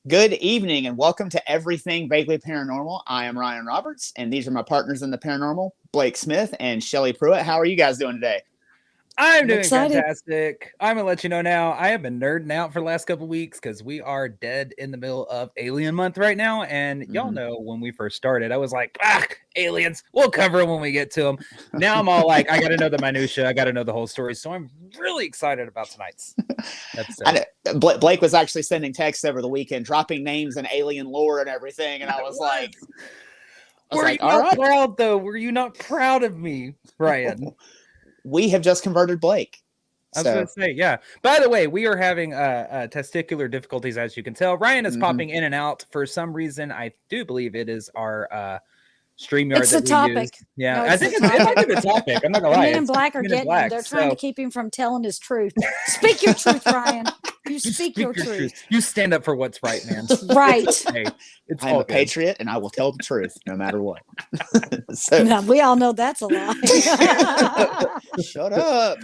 Good evening and welcome to Everything Vaguely Paranormal. I am Ryan Roberts, and these are my partners in the paranormal, Blake Smith and Shelly Pruitt. How are you guys doing today? I'm doing excited. fantastic. I'm gonna let you know now. I have been nerding out for the last couple weeks because we are dead in the middle of Alien Month right now. And y'all know when we first started, I was like, aliens, we'll cover it when we get to them. Now I'm all like, I gotta know the minutia, I gotta know the whole story. So I'm really excited about tonight's episode. Blake was actually sending texts over the weekend, dropping names and alien lore and everything, and I was like, Were you not proud though? Were you not proud of me, Ryan? We have just converted Blake. I was going to say, yeah. By the way, we are having testicular difficulties, as you can tell. Ryan is popping in and out for some reason. I do believe it is our StreamYard it's the topic. Use. Yeah, no, I think it might be the topic. I'm not going to lie. Men in Black are getting him. They're trying to keep him from telling his truth. Speak your truth, Ryan. You speak your truth. You stand up for what's right, man. Right. Hey, I'm a patriot, and I will tell the truth no matter what. Now, we all know that's a lie. Shut up.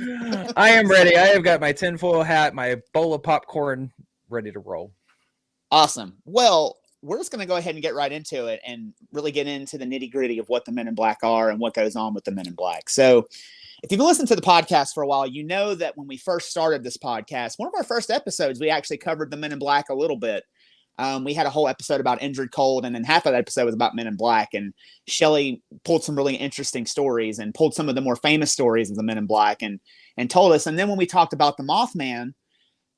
I am ready. I have got my tinfoil hat, my bowl of popcorn ready to roll. Awesome. Well, we're just going to go ahead and get right into it and really get into the nitty gritty of what the Men in Black are and what goes on with the Men in Black. So if you've been listening to the podcast for a while, you know that when we first started this podcast, one of our first episodes, we actually covered the Men in Black a little bit. We had a whole episode about Injured Cold, and then half of that episode was about Men in Black. And Shelly pulled some really interesting stories and pulled some of the more famous stories of the Men in Black and told us. And then when we talked about the Mothman,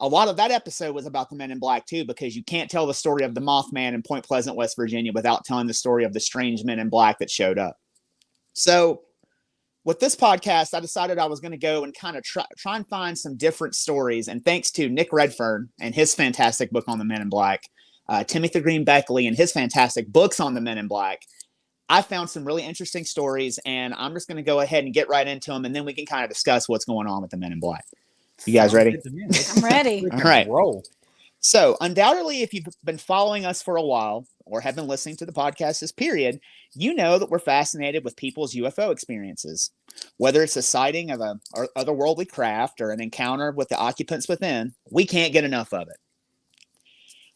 a lot of that episode was about the Men in Black too, because you can't tell the story of the Mothman in Point Pleasant, West Virginia, without telling the story of the strange Men in Black that showed up. So with this podcast, I decided I was going to go and kind of try and find some different stories. And thanks to Nick Redfern and his fantastic book on the Men in Black, Timothy Green Beckley and his fantastic books on the Men in Black, I found some really interesting stories, and I'm just going to go ahead and get right into them, and then we can kind of discuss what's going on with the Men in Black. You guys ready? I'm ready. All right. Roll. So undoubtedly, if you've been following us for a while or have been listening to the podcast this period, you know that we're fascinated with people's UFO experiences. Whether it's a sighting of a otherworldly craft or an encounter with the occupants within, we can't get enough of it.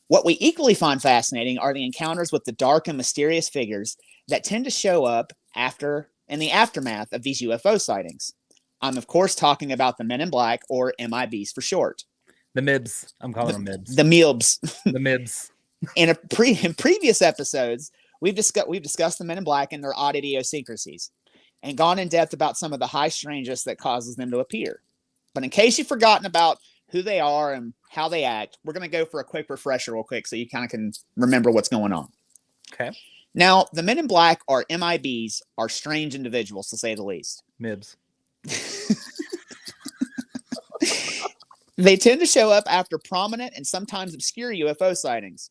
What we equally find fascinating are the encounters with the dark and mysterious figures that tend to show up in the aftermath of these UFO sightings. I'm, of course, talking about the Men in Black, or MIBs for short. The MIBs. I'm calling them MIBs. The MIBs. The MIBs. In previous episodes, we've discussed the Men in Black and their odd idiosyncrasies and gone in depth about some of the high strangeness that causes them to appear. But in case you've forgotten about who they are and how they act, we're going to go for a quick refresher real quick so you kind of can remember what's going on. Okay. Now, the Men in Black, or MIBs, are strange individuals, to say the least. MIBs. They tend to show up after prominent and sometimes obscure UFO sightings.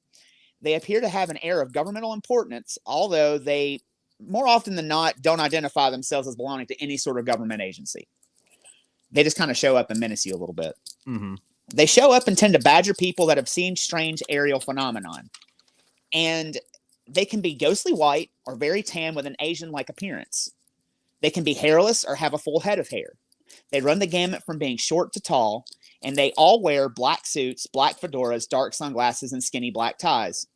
They appear to have an air of governmental importance, although they, more often than not, don't identify themselves as belonging to any sort of government agency. They just kind of show up and menace you a little bit. Mm-hmm. They show up and tend to badger people that have seen strange aerial phenomenon. And they can be ghostly white or very tan with an Asian-like appearance. They can be hairless or have a full head of hair. They run the gamut from being short to tall, and they all wear black suits, black fedoras, dark sunglasses, and skinny black ties.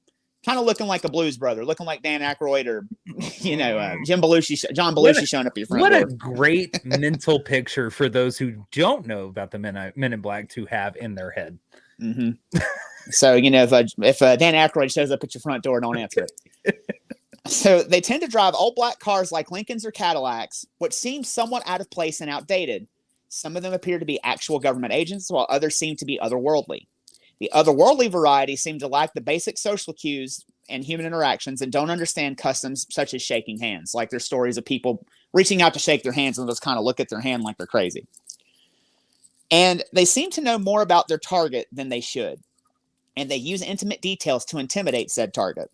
Kind of looking like a Blues Brother, looking like Dan Aykroyd or, John Belushi showing up at your front door. What a great mental picture for those who don't know about the Men in Black to have in their head. Mm-hmm. So, if Dan Aykroyd shows up at your front door, don't answer it. So they tend to drive old black cars like Lincolns or Cadillacs, which seem somewhat out of place and outdated. Some of them appear to be actual government agents, while others seem to be otherworldly. The otherworldly variety seem to lack the basic social cues and human interactions and don't understand customs such as shaking hands. Like there's stories of people reaching out to shake their hands and just kind of look at their hand like they're crazy. And they seem to know more about their target than they should. And they use intimate details to intimidate said target.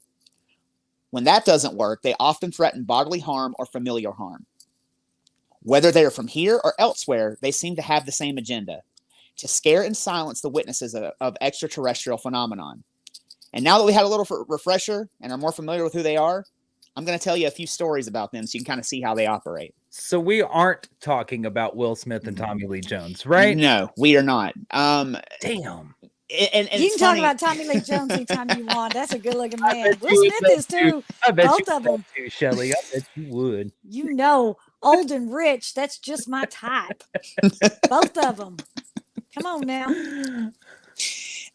When that doesn't work, they often threaten bodily harm or familial harm. Whether they are from here or elsewhere, they seem to have the same agenda: to scare and silence the witnesses of extraterrestrial phenomenon. And now that we had a little refresher and are more familiar with who they are, I'm going to tell you a few stories about them so you can kind of see how they operate. So we aren't talking about Will Smith and Tommy Lee Jones, right? No, we are not. Damn. And you can talk about Tommy Lee Jones anytime you want. That's a good looking man. Will Smith is too. I bet both of them. Too, Shelly. I bet you would. You know, old and rich. That's just my type. Both of them. Come on now.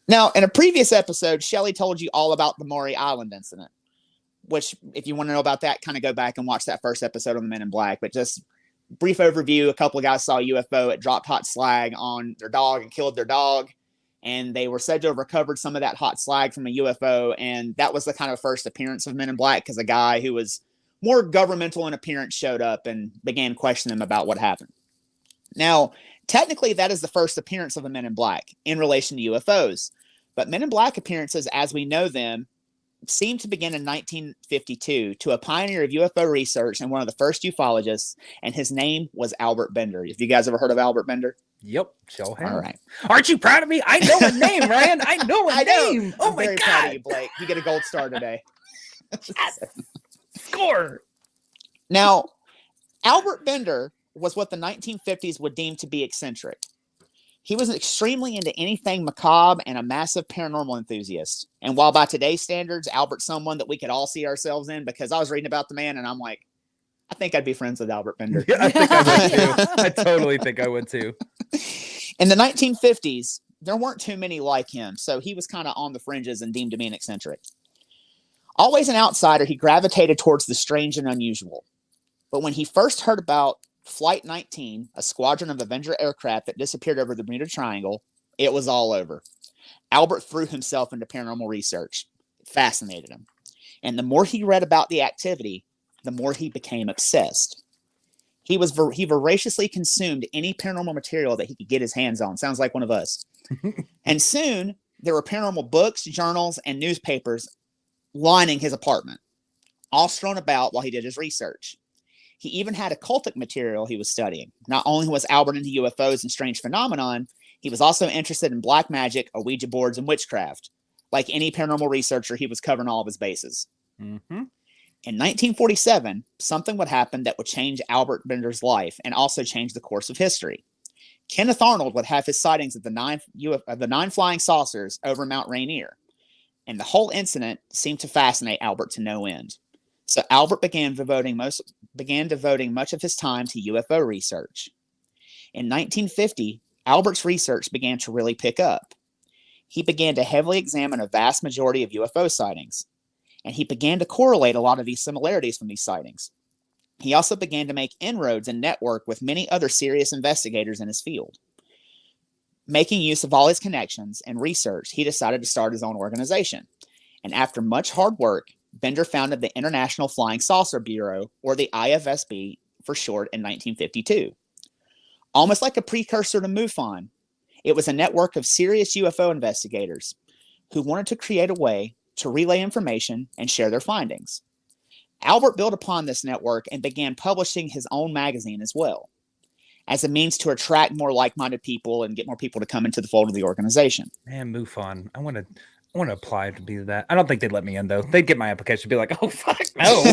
Now, in a previous episode, Shelly told you all about the Maury Island incident, which, if you want to know about that, kind of go back and watch that first episode of the Men in Black. But just brief overview, a couple of guys saw a UFO. It dropped hot slag on their dog and killed their dog. And they were said to have recovered some of that hot slag from a UFO. And that was the kind of first appearance of Men in Black, because a guy who was more governmental in appearance showed up and began questioning them about what happened. Now, technically, that is the first appearance of the Men in Black in relation to UFOs. But Men in Black appearances, as we know them, seemed to begin in 1952 to a pioneer of UFO research and one of the first ufologists, and his name was Albert Bender. Have you guys ever heard of Albert Bender? Yep, sure have. All right. Aren't you proud of me? I know a name, Ryan. I know a name. Oh my God. Proud of you, Blake. You get a gold star today. Yes. Score. Now, Albert Bender was what the 1950s would deem to be eccentric. He was extremely into anything macabre and a massive paranormal enthusiast. And while by today's standards, Albert's someone that we could all see ourselves in, because I was reading about the man and I'm like, I think I'd be friends with Albert Bender. Yeah, I think I would too. I totally think I would too. In the 1950s, there weren't too many like him, so he was kind of on the fringes and deemed to be an eccentric. Always an outsider, he gravitated towards the strange and unusual. But when he first heard about Flight 19, a squadron of Avenger aircraft that disappeared over the Bermuda Triangle, it was all over. Albert threw himself into paranormal research. It fascinated him. And the more he read about the activity, the more he became obsessed. He voraciously consumed any paranormal material that he could get his hands on. Sounds like one of us. And soon, there were paranormal books, journals, and newspapers lining his apartment, all strewn about while he did his research. He even had occultic material he was studying. Not only was Albert into UFOs and strange phenomenon, he was also interested in black magic, Ouija boards, and witchcraft. Like any paranormal researcher, he was covering all of his bases. Mm-hmm. In 1947, something would happen that would change Albert Bender's life and also change the course of history. Kenneth Arnold would have his sightings of the nine flying saucers over Mount Rainier, and the whole incident seemed to fascinate Albert to no end. So Albert began devoting much of his time to UFO research. In 1950, Albert's research began to really pick up. He began to heavily examine a vast majority of UFO sightings, and he began to correlate a lot of these similarities from these sightings. He also began to make inroads and network with many other serious investigators in his field. Making use of all his connections and research, he decided to start his own organization. And after much hard work, Bender founded the International Flying Saucer Bureau, or the IFSB for short, in 1952. Almost like a precursor to MUFON, it was a network of serious UFO investigators who wanted to create a way to relay information and share their findings. Albert built upon this network and began publishing his own magazine as well, as a means to attract more like-minded people and get more people to come into the fold of the organization. Man, MUFON. I want to apply to be that. I don't think they'd let me in though. They'd get my application, be like, "Oh fuck, no."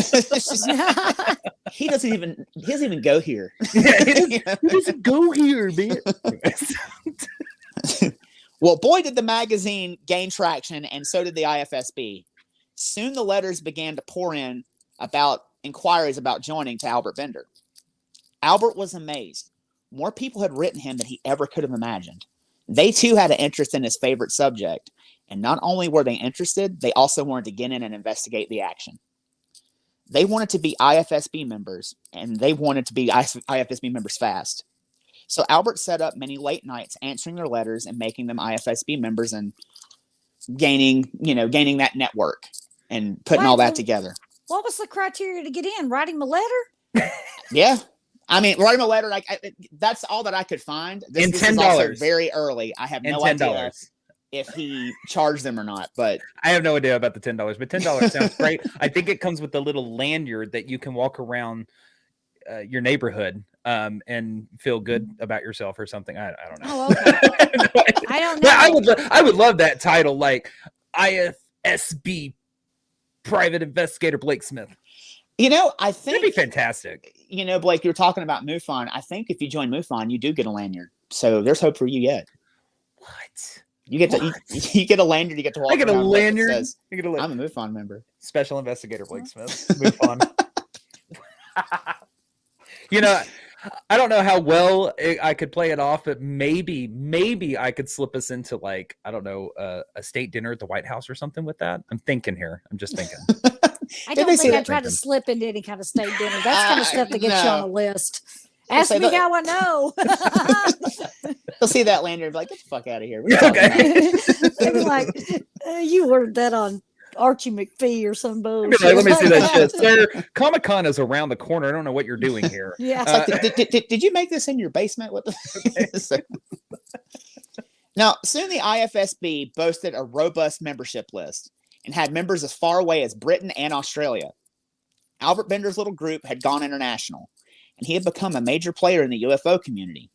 He doesn't even go here. Yeah, he doesn't go here, man. Well, boy, did the magazine gain traction, and so did the IFSB. Soon the letters began to pour in about inquiries about joining to Albert Bender. Albert was amazed. More people had written him than he ever could have imagined. They too had an interest in his favorite subject. And not only were they interested, they also wanted to get in and investigate the action. They wanted to be IFSB members, and they wanted to be IFSB members fast. So Albert set up many late nights answering their letters and making them IFSB members and gaining that network and putting all that together. What was the criteria to get in? Write him a letter? Yeah. I mean, write him a letter. That's all that I could find. This is also very early. I have no idea if he charged them or not, but I have no idea about the $10, but $10 sounds great. I think it comes with a little lanyard that you can walk around your neighborhood and feel good about yourself or something. I don't know. Oh, okay. I don't know. But I would love that title, like IFSB Private Investigator Blake Smith. I think that'd be fantastic. Blake, you were talking about MUFON. I think if you join MUFON, you do get a lanyard. So there's hope for you yet. What? You get to you get a lanyard. You get to walk. I get a around with it that lanyard. says, I get a I'm a MUFON member. Special Investigator Blake Smith. Move on. You know, I don't know how well I could play it off, but maybe I could slip us into like, I don't know, a state dinner at the White House or something with that. I'm thinking here. I'm just thinking. I don't think I tried to slip into any kind of state dinner. That's kind of stuff that gets you on a list. Ask me how I know. They'll see that lanyard and be like, get the fuck out of here. Okay. They'll be like, you ordered that on Archie McPhee or some bullshit. Like, let me see that shit. Sir, Comic-Con is around the corner. I don't know what you're doing here. Yeah. Did you make this in your basement? What the Now, soon the IFSB boasted a robust membership list and had members as far away as Britain and Australia. Albert Bender's little group had gone international, and he had become a major player in the UFO community.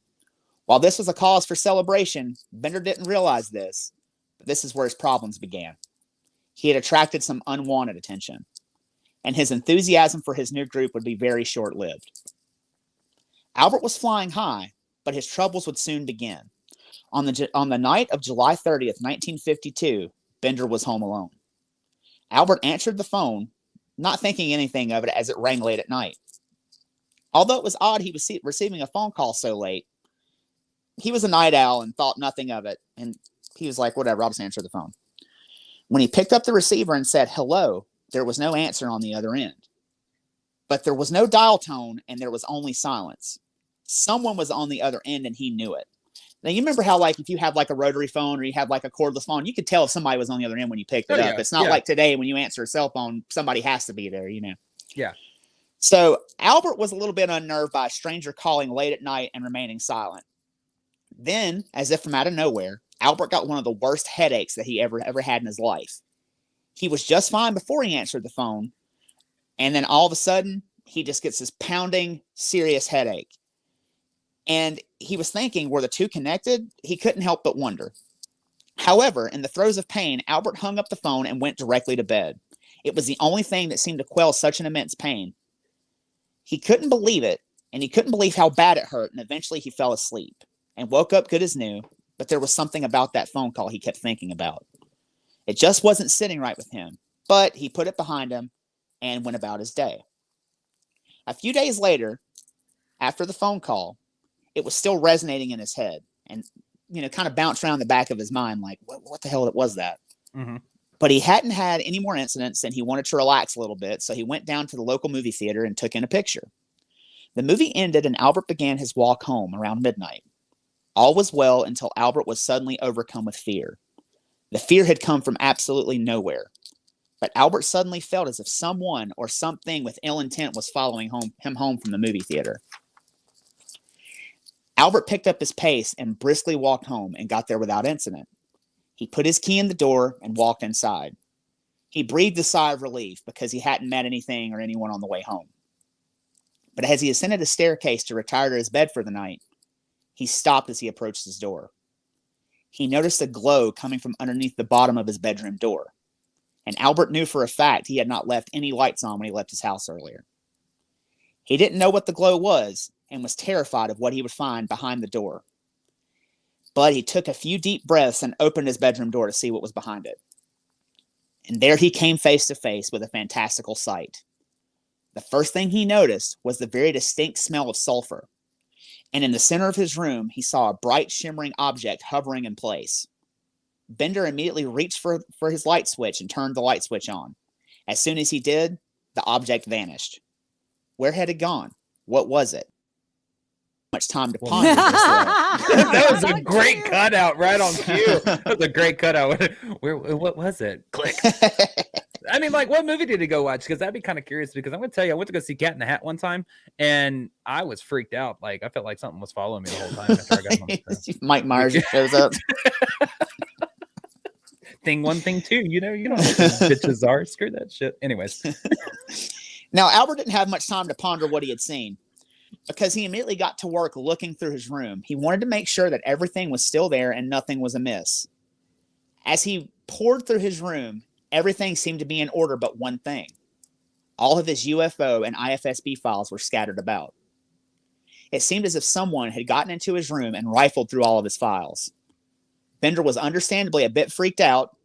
While this was a cause for celebration, Bender didn't realize this, but this is where his problems began. He had attracted some unwanted attention, and his enthusiasm for his new group would be very short-lived. Albert was flying high, but his troubles would soon begin. On the night of July 30th, 1952, Bender was home alone. Albert answered the phone, not thinking anything of it as it rang late at night. Although it was odd he was receiving a phone call so late, he was a night owl and thought nothing of it, and he was like, whatever, I'll just answer the phone. When he picked up the receiver and said hello, there was no answer on the other end. But there was no dial tone, and there was only silence. Someone was on the other end, and he knew it. Now, you remember how, like, if you have, like, a rotary phone or you have, like, a cordless phone, you could tell if somebody was on the other end when you picked it up. Yeah, it's not like today when you answer a cell phone, somebody has to be there, you know. Yeah. So Albert was a little bit unnerved by a stranger calling late at night and remaining silent. Then, as if from out of nowhere, Albert got one of the worst headaches that he ever had in his life. He was just fine before he answered the phone, and then all of a sudden, he just gets this pounding, serious headache. And he was thinking, were the two connected? He couldn't help but wonder. However, in the throes of pain, Albert hung up the phone and went directly to bed. It was the only thing that seemed to quell such an immense pain. He couldn't believe it, and he couldn't believe how bad it hurt, and eventually he fell asleep and woke up good as new, but there was something about that phone call he kept thinking about. It just wasn't sitting right with him, but he put it behind him and went about his day. A few days later, after the phone call, it was still resonating in his head and, you know, kind of bounced around the back of his mind like, what the hell was that? Mm-hmm. But he hadn't had any more incidents and he wanted to relax a little bit, so he went down to the local movie theater and took in a picture. The movie ended and Albert began his walk home around midnight. All was well until Albert was suddenly overcome with fear. The fear had come from absolutely nowhere. But Albert suddenly felt as if someone or something with ill intent was following him home from the movie theater. Albert picked up his pace and briskly walked home and got there without incident. He put his key in the door and walked inside. He breathed a sigh of relief because he hadn't met anything or anyone on the way home. But as he ascended a staircase to retire to his bed for the night, he stopped as he approached his door. He noticed a glow coming from underneath the bottom of his bedroom door. And Albert knew for a fact he had not left any lights on when he left his house earlier. He didn't know what the glow was and was terrified of what he would find behind the door. But he took a few deep breaths and opened his bedroom door to see what was behind it. And there he came face to face with a fantastical sight. The first thing he noticed was the very distinct smell of sulfur. And in the center of his room, he saw a bright shimmering object hovering in place. Bender immediately reached for his light switch and turned the light switch on. As soon as he did, the object vanished. Where had it gone? What was it? Much time to ponder this. That was a great cutout right on cue. That was a great cutout. What was it? Click. I mean, like, what movie did he go watch? Because I'd be kind of curious, because I'm going to tell you, I went to go see Cat in the Hat one time, and I was freaked out. Like, I felt like something was following me the whole time after I got home. Mike Myers just shows up. Thing one, thing two. You know what bitches are. Screw that shit. Anyways. Now, Albert didn't have much time to ponder what he had seen, because he immediately got to work looking through his room. He wanted to make sure that everything was still there and nothing was amiss. As he poured through his room, everything seemed to be in order but one thing. All of his UFO and IFSB files were scattered about. It seemed as if someone had gotten into his room and rifled through all of his files. Bender was understandably a bit freaked out,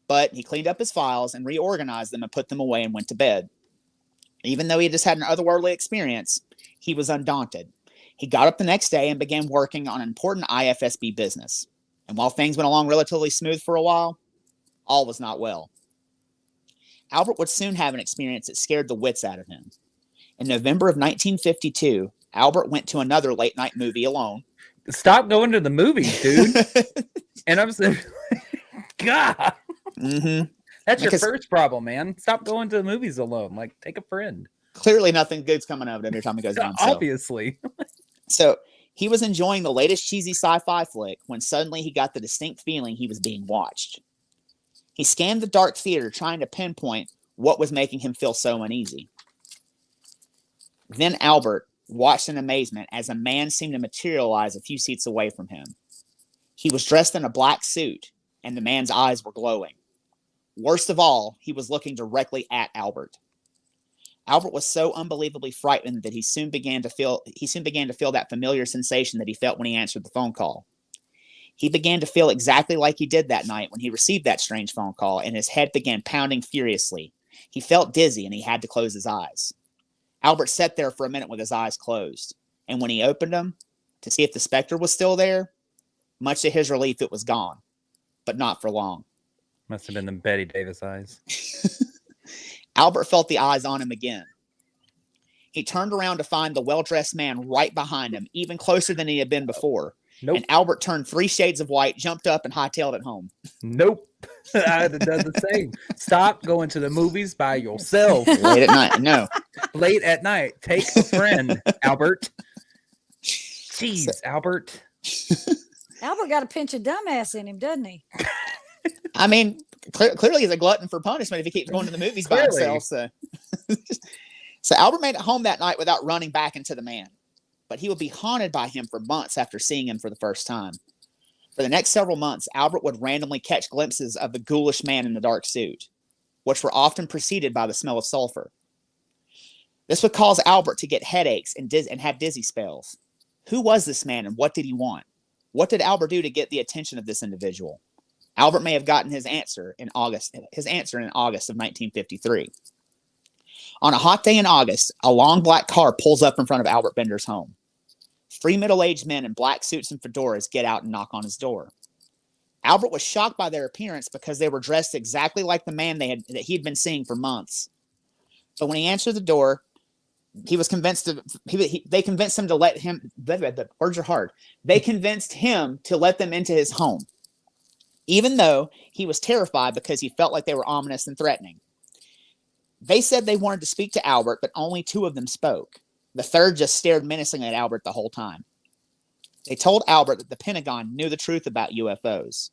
but he cleaned up his files and reorganized them and put them away and went to bed. Even though he just had an otherworldly experience, he was undaunted. He got up the next day and began working on an important IFSB business. And while things went along relatively smooth for a while, all was not well. Albert would soon have an experience that scared the wits out of him. In November of 1952, Albert went to another late-night movie alone. Stop going to the movies, dude. And I'm saying, God, that's your first problem, man. Stop going to the movies alone. Like, take a friend. Clearly, nothing good's coming of it every time he goes down. Obviously. So he was enjoying the latest cheesy sci-fi flick when suddenly he got the distinct feeling he was being watched. He scanned the dark theater, trying to pinpoint what was making him feel so uneasy. Then Albert watched in amazement as a man seemed to materialize a few seats away from him. He was dressed in a black suit, and the man's eyes were glowing. Worst of all, he was looking directly at Albert. Albert was so unbelievably frightened that he soon began to feel that familiar sensation that he felt when he answered the phone call. He began to feel exactly like he did that night when he received that strange phone call, and his head began pounding furiously. He felt dizzy, and he had to close his eyes. Albert sat there for a minute with his eyes closed, and when he opened them to see if the specter was still there, much to his relief, it was gone, but not for long. Must have been the Betty Davis eyes. Albert felt the eyes on him again. He turned around to find the well-dressed man right behind him, even closer than he had been before. Nope. And Albert turned 3 shades of white, jumped up, and hightailed it home. Nope. I'd have done the same. Stop going to the movies by yourself. Late at night. No. Late at night. Take a friend, Albert. Jeez, Albert. Albert got a pinch of dumbass in him, doesn't he? I mean, clearly he's a glutton for punishment if he keeps going to the movies by himself. So Albert made it home that night without running back into the man. But he would be haunted by him for months after seeing him for the first time. For the next several months, Albert would randomly catch glimpses of the ghoulish man in the dark suit, which were often preceded by the smell of sulfur. This would cause Albert to get headaches and have dizzy spells. Who was this man and what did he want? What did Albert do to get the attention of this individual? Albert may have gotten his answer in August of 1953. On a hot day in August, a long black car pulls up in front of Albert Bender's home. 3 middle-aged men in black suits and fedoras get out and knock on his door. Albert was shocked by their appearance because they were dressed exactly like the man that he had been seeing for months. But when he answered the door, he was convinced they convinced him to let him. The words are hard. They convinced him to let them into his home, even though he was terrified because he felt like they were ominous and threatening. They said they wanted to speak to Albert, but only 2 of them spoke. The third just stared menacingly at Albert the whole time. They told Albert that the Pentagon knew the truth about UFOs,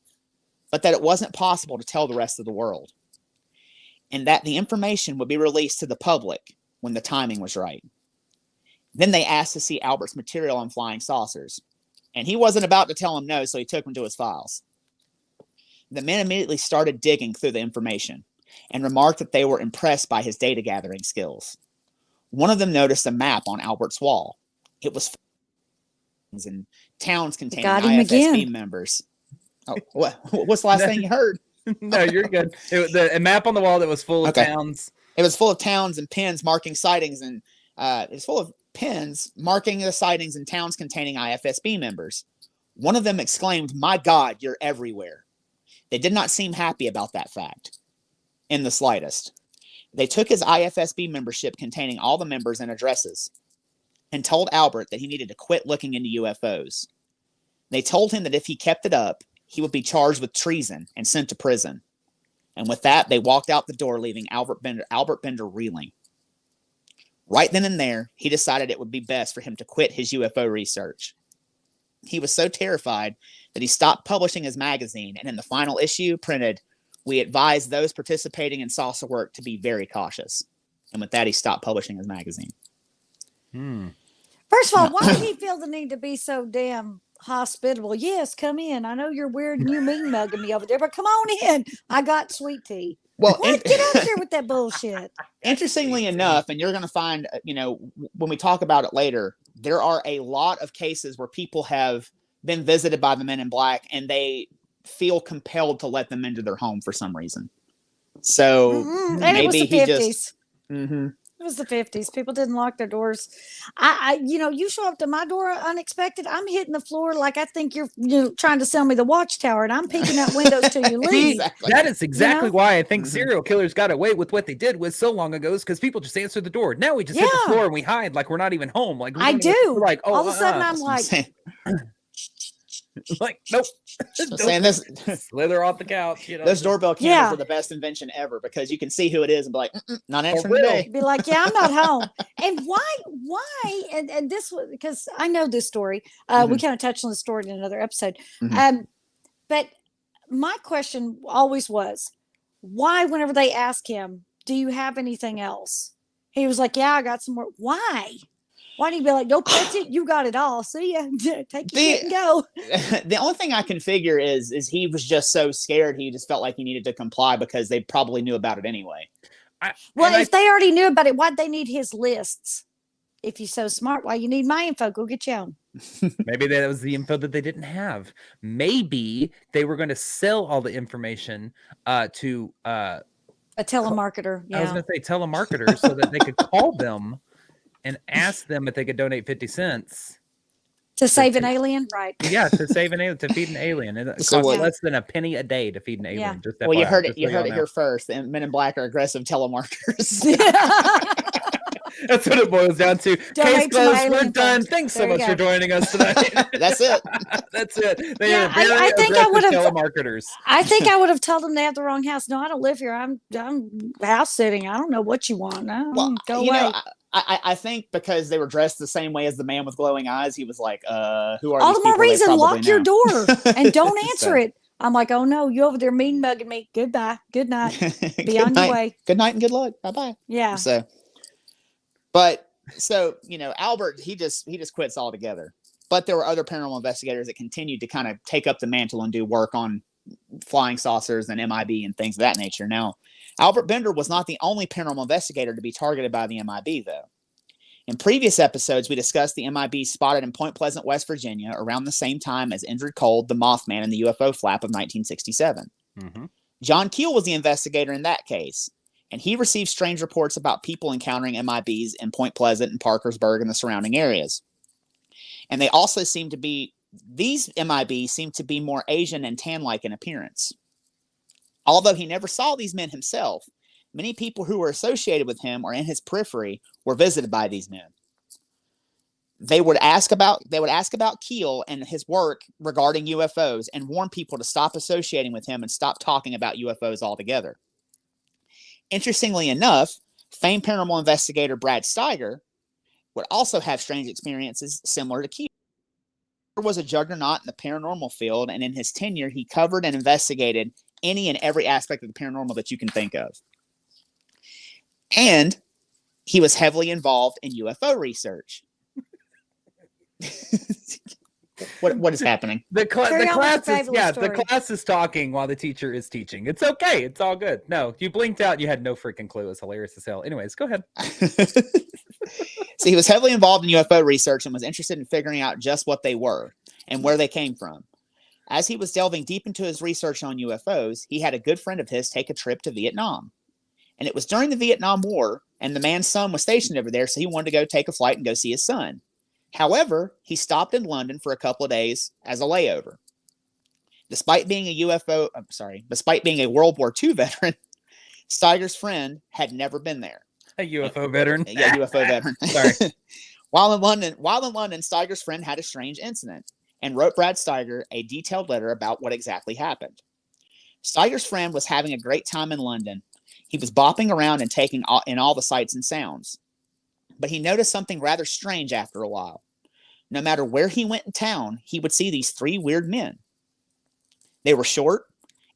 but that it wasn't possible to tell the rest of the world, and that the information would be released to the public when the timing was right. Then they asked to see Albert's material on flying saucers, and he wasn't about to tell them no, so he took them to his files. The men immediately started digging through the information and remarked that they were impressed by his data gathering skills. One of them noticed a map on Albert's wall. It was in towns containing IFSB members. Oh, what's the last thing you heard? No, you're good. A map on the wall that was full of towns. It was full of towns and pins marking sightings, and it was full of pins marking the sightings in towns containing IFSB members. One of them exclaimed, "My God, you're everywhere." They did not seem happy about that fact in the slightest. They took his IFSB membership containing all the members and addresses and told Albert that he needed to quit looking into UFOs. They told him that if he kept it up, he would be charged with treason and sent to prison. And with that, they walked out the door, leaving Albert Bender reeling. Right then and there, he decided it would be best for him to quit his UFO research. He was so terrified that he stopped publishing his magazine, and in the final issue printed, "We advise those participating in saucer work to be very cautious." And with that, he stopped publishing his magazine. First of all, why did he feel the need to be so damn hospitable? Yes, come in. I know you're weird and you're mean mugging me over there, but come on in. I got sweet tea. Well, get out there with that bullshit. Interestingly enough, and you're going to find, when we talk about it later, there are a lot of cases where people have been visited by the Men in Black, and they feel compelled to let them into their home for some reason. So And maybe it was the he 50s. just. Mm-hmm. It was the 50s. People didn't lock their doors. You show up to my door unexpected, I'm hitting the floor like I think you're trying to sell me the watchtower, and I'm peeking out windows till you leave. Exactly. That is exactly why I think Mhm. serial killers got away with what they did with so long ago, is because people just answer the door. Now we just hit the floor and we hide like we're not even home. Like we I don't even- do. we're like, oh, all of a sudden I'm like, like nope. So saying this, Slither off the couch. those doorbell cameras are the best invention ever, because you can see who it is and be like, not answering today. be like, yeah, I'm not home. And why? And this was because I know this story. We kind of touched on the story in another episode. But my question always was, why, whenever they ask him, do you have anything else? He was like, yeah, I got some more. Why? Why do you be like, nope, that's it. You got it all. See ya. Take your shit and go. The only thing I can figure is he was just so scared. He just felt like he needed to comply because they probably knew about it anyway. If they already knew about it, why'd they need his lists? If you're so smart, why you need my info? Go get your own. Maybe that was the info that they didn't have. Maybe they were going to sell all the information to a telemarketer. Yeah. I was going to say telemarketers so that they could call them and ask them if they could donate 50 cents to save an alien, right? Yeah, to save an alien, to feed an alien. It costs less than a penny a day to feed an alien. Yeah. Just well, you FYI, heard it. You heard it here first. The Men in Black are aggressive telemarketers. That's what it boils down to. Case closed. We're done. Thanks so much for joining us tonight. That's it. That's it. They Yeah, are very I think I would have telemarketers. I think I would have told them they have the wrong house. No, I don't live here. I'm house sitting. I don't know what you want. No, go away. I think because they were dressed the same way as the man with glowing eyes, he was like, who are all these the more people? reason, lock your door and don't answer So- it. I'm like, oh no, you over there mean mugging me. Goodbye. Good night. Be on your way. Good night and good luck. Bye bye. Yeah. So, Albert, he just quits altogether. But there were other paranormal investigators that continued to kind of take up the mantle and do work on flying saucers and MIB and things of that nature. Now, Albert Bender was not the only paranormal investigator to be targeted by the MIB, though. In previous episodes, we discussed the MIB spotted in Point Pleasant, West Virginia, around the same time as Indrid Cold, the Mothman, and the UFO flap of 1967. Mm-hmm. John Keel was the investigator in that case, and he received strange reports about people encountering MIBs in Point Pleasant and Parkersburg and the surrounding areas. And they also these MIBs seem to be more Asian and tan-like in appearance. Although he never saw these men himself, many people who were associated with him or in his periphery were visited by these men. They would ask about Keel and his work regarding UFOs and warn people to stop associating with him and stop talking about UFOs altogether. Interestingly enough, famed paranormal investigator Brad Steiger would also have strange experiences similar to Keel. He was a juggernaut in the paranormal field, and in his tenure, he covered and investigated any and every aspect of the paranormal that you can think of. And he was heavily involved in UFO research. What is happening? The class is talking while the teacher is teaching. It's okay. It's all good. No, you blinked out. You had no freaking clue. It was hilarious as hell. Anyways, go ahead. So he was heavily involved in UFO research and was interested in figuring out just what they were and where they came from. As he was delving deep into his research on UFOs, he had a good friend of his take a trip to Vietnam. And it was during the Vietnam War, and the man's son was stationed over there, so he wanted to go take a flight and go see his son. However, he stopped in London for a couple of days as a layover. Despite being a World War II veteran, Steiger's friend had never been there. A UFO veteran? Yeah, UFO veteran. Sorry. While in London, Steiger's friend had a strange incident and wrote Brad Steiger a detailed letter about what exactly happened. Steiger's friend was having a great time in London. He was bopping around and taking in all the sights and sounds. But he noticed something rather strange after a while. No matter where he went in town, he would see these three weird men. They were short,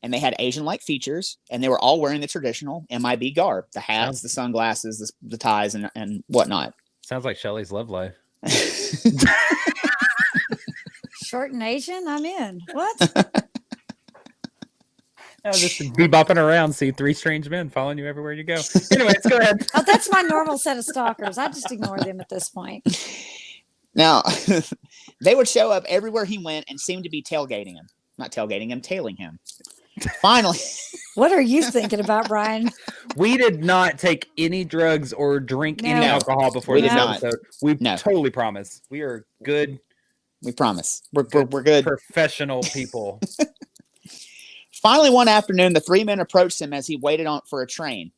and they had Asian-like features, and they were all wearing the traditional MIB garb, the hats, the sunglasses, the ties, and whatnot. Sounds like Shelley's love life. Short and Asian? I'm in. What? Just be bopping around, see three strange men following you everywhere you go. Anyways, go ahead. Oh, that's my normal set of stalkers. I just ignore them at this point. Now, they would show up everywhere he went and seemed to be tailgating him. Not tailgating him, tailing him. Finally. What are you thinking about, Brian? We did not take any drugs or drink any alcohol before this episode. We totally promise. We are good. We promise. We're good. Professional people. Finally, one afternoon, the three men approached him as he waited for a train.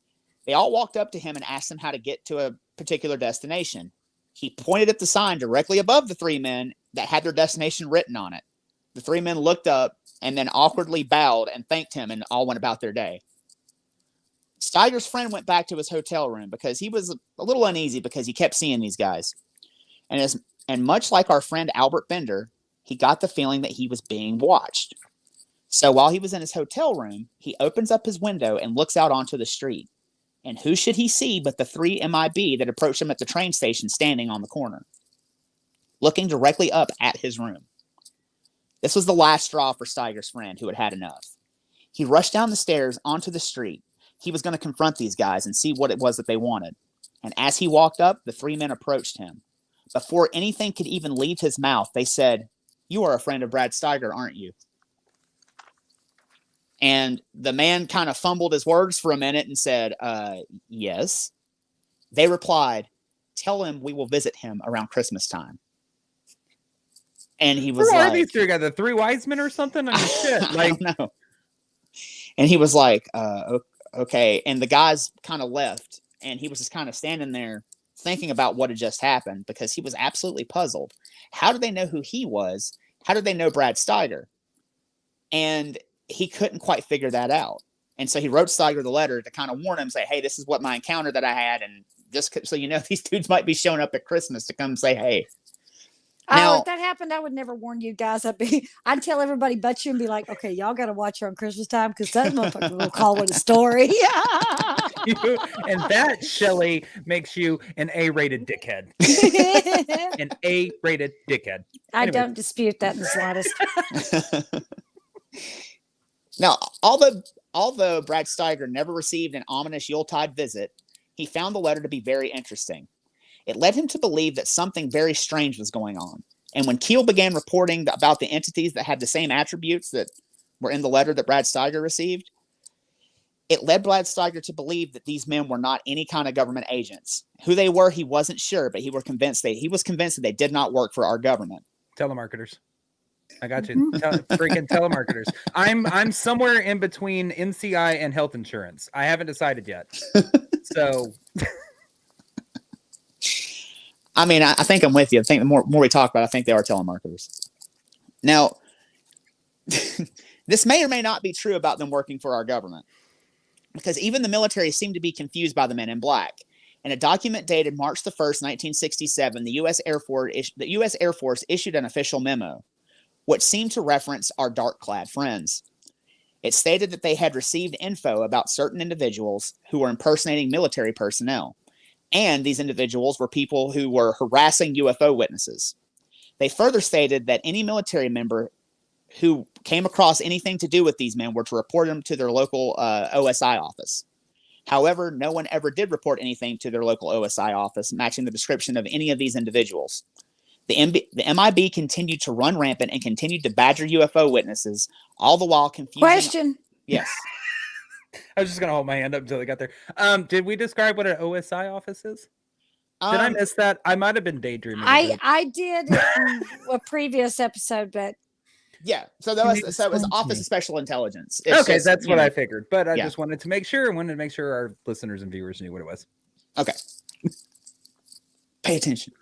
They all walked up to him and asked him how to get to a particular destination. He pointed at the sign directly above the three men that had their destination written on it. The three men looked up and then awkwardly bowed and thanked him, and all went about their day. Steiger's friend went back to his hotel room because he was a little uneasy because he kept seeing these guys. And much like our friend Albert Bender, he got the feeling that he was being watched. So while he was in his hotel room, he opens up his window and looks out onto the street. And who should he see but the three MIB that approached him at the train station standing on the corner, looking directly up at his room. This was the last straw for Steiger's friend, who had had enough. He rushed down the stairs onto the street. He was going to confront these guys and see what it was that they wanted. And as he walked up, the three men approached him. Before anything could even leave his mouth, they said, "You are a friend of Brad Steiger, aren't you?" And the man kind of fumbled his words for a minute and said, yes. They replied, "Tell him we will visit him around Christmas time." And he was Who like, are these three guys? The three wise men or something? I mean, shit. Like, I don't know. And he was like, okay. And the guys kind of left. And he was just kind of standing there thinking about what had just happened because he was absolutely puzzled. How did they know who he was? How did they know Brad Steiger? And he couldn't quite figure that out. And so he wrote Steiger the letter to kind of warn him, say, hey, this is what my encounter that I had. And just so you know, these dudes might be showing up at Christmas to come say, hey. Now, if that happened, I would never warn you guys. I'd tell everybody but you and be like, okay, y'all got to watch her on Christmas time because that motherfucker will call it a story. And that, Shelley, makes you an A-rated dickhead. An A-rated dickhead. I don't dispute that in the slightest. Now, although Brad Steiger never received an ominous Yuletide visit, he found the letter to be very interesting. It led him to believe that something very strange was going on. And when Keel began reporting about the entities that had the same attributes that were in the letter that Brad Steiger received, it led Brad Steiger to believe that these men were not any kind of government agents. Who they were, he wasn't sure, but he was convinced that they did not work for our government. Telemarketers. I got you. Freaking telemarketers. I'm somewhere in between NCI and health insurance. I haven't decided yet. So... I mean, I think I'm with you. I think the more we talk about it, I think they are telemarketers. Now, this may or may not be true about them working for our government, because even the military seemed to be confused by the men in black. In a document dated March the 1st, 1967, the U.S. Air Force issued an official memo, which seemed to reference our dark-clad friends. It stated that they had received info about certain individuals who were impersonating military personnel. And these individuals were people who were harassing UFO witnesses. They further stated that any military member who came across anything to do with these men were to report them to their local OSI office. However, no one ever did report anything to their local OSI office matching the description of any of these individuals. The MIB continued to run rampant and continued to badger UFO witnesses, all the while confusing... Question. Yes. I was just going to hold my hand up until they got there. Did we describe what an OSI office is? Did I miss that? I might have been daydreaming. I did in a previous episode, but... Yeah, so it was Office of Special Intelligence. Okay, that's what I figured. But I just wanted to make sure our listeners and viewers knew what it was. Okay. Pay attention.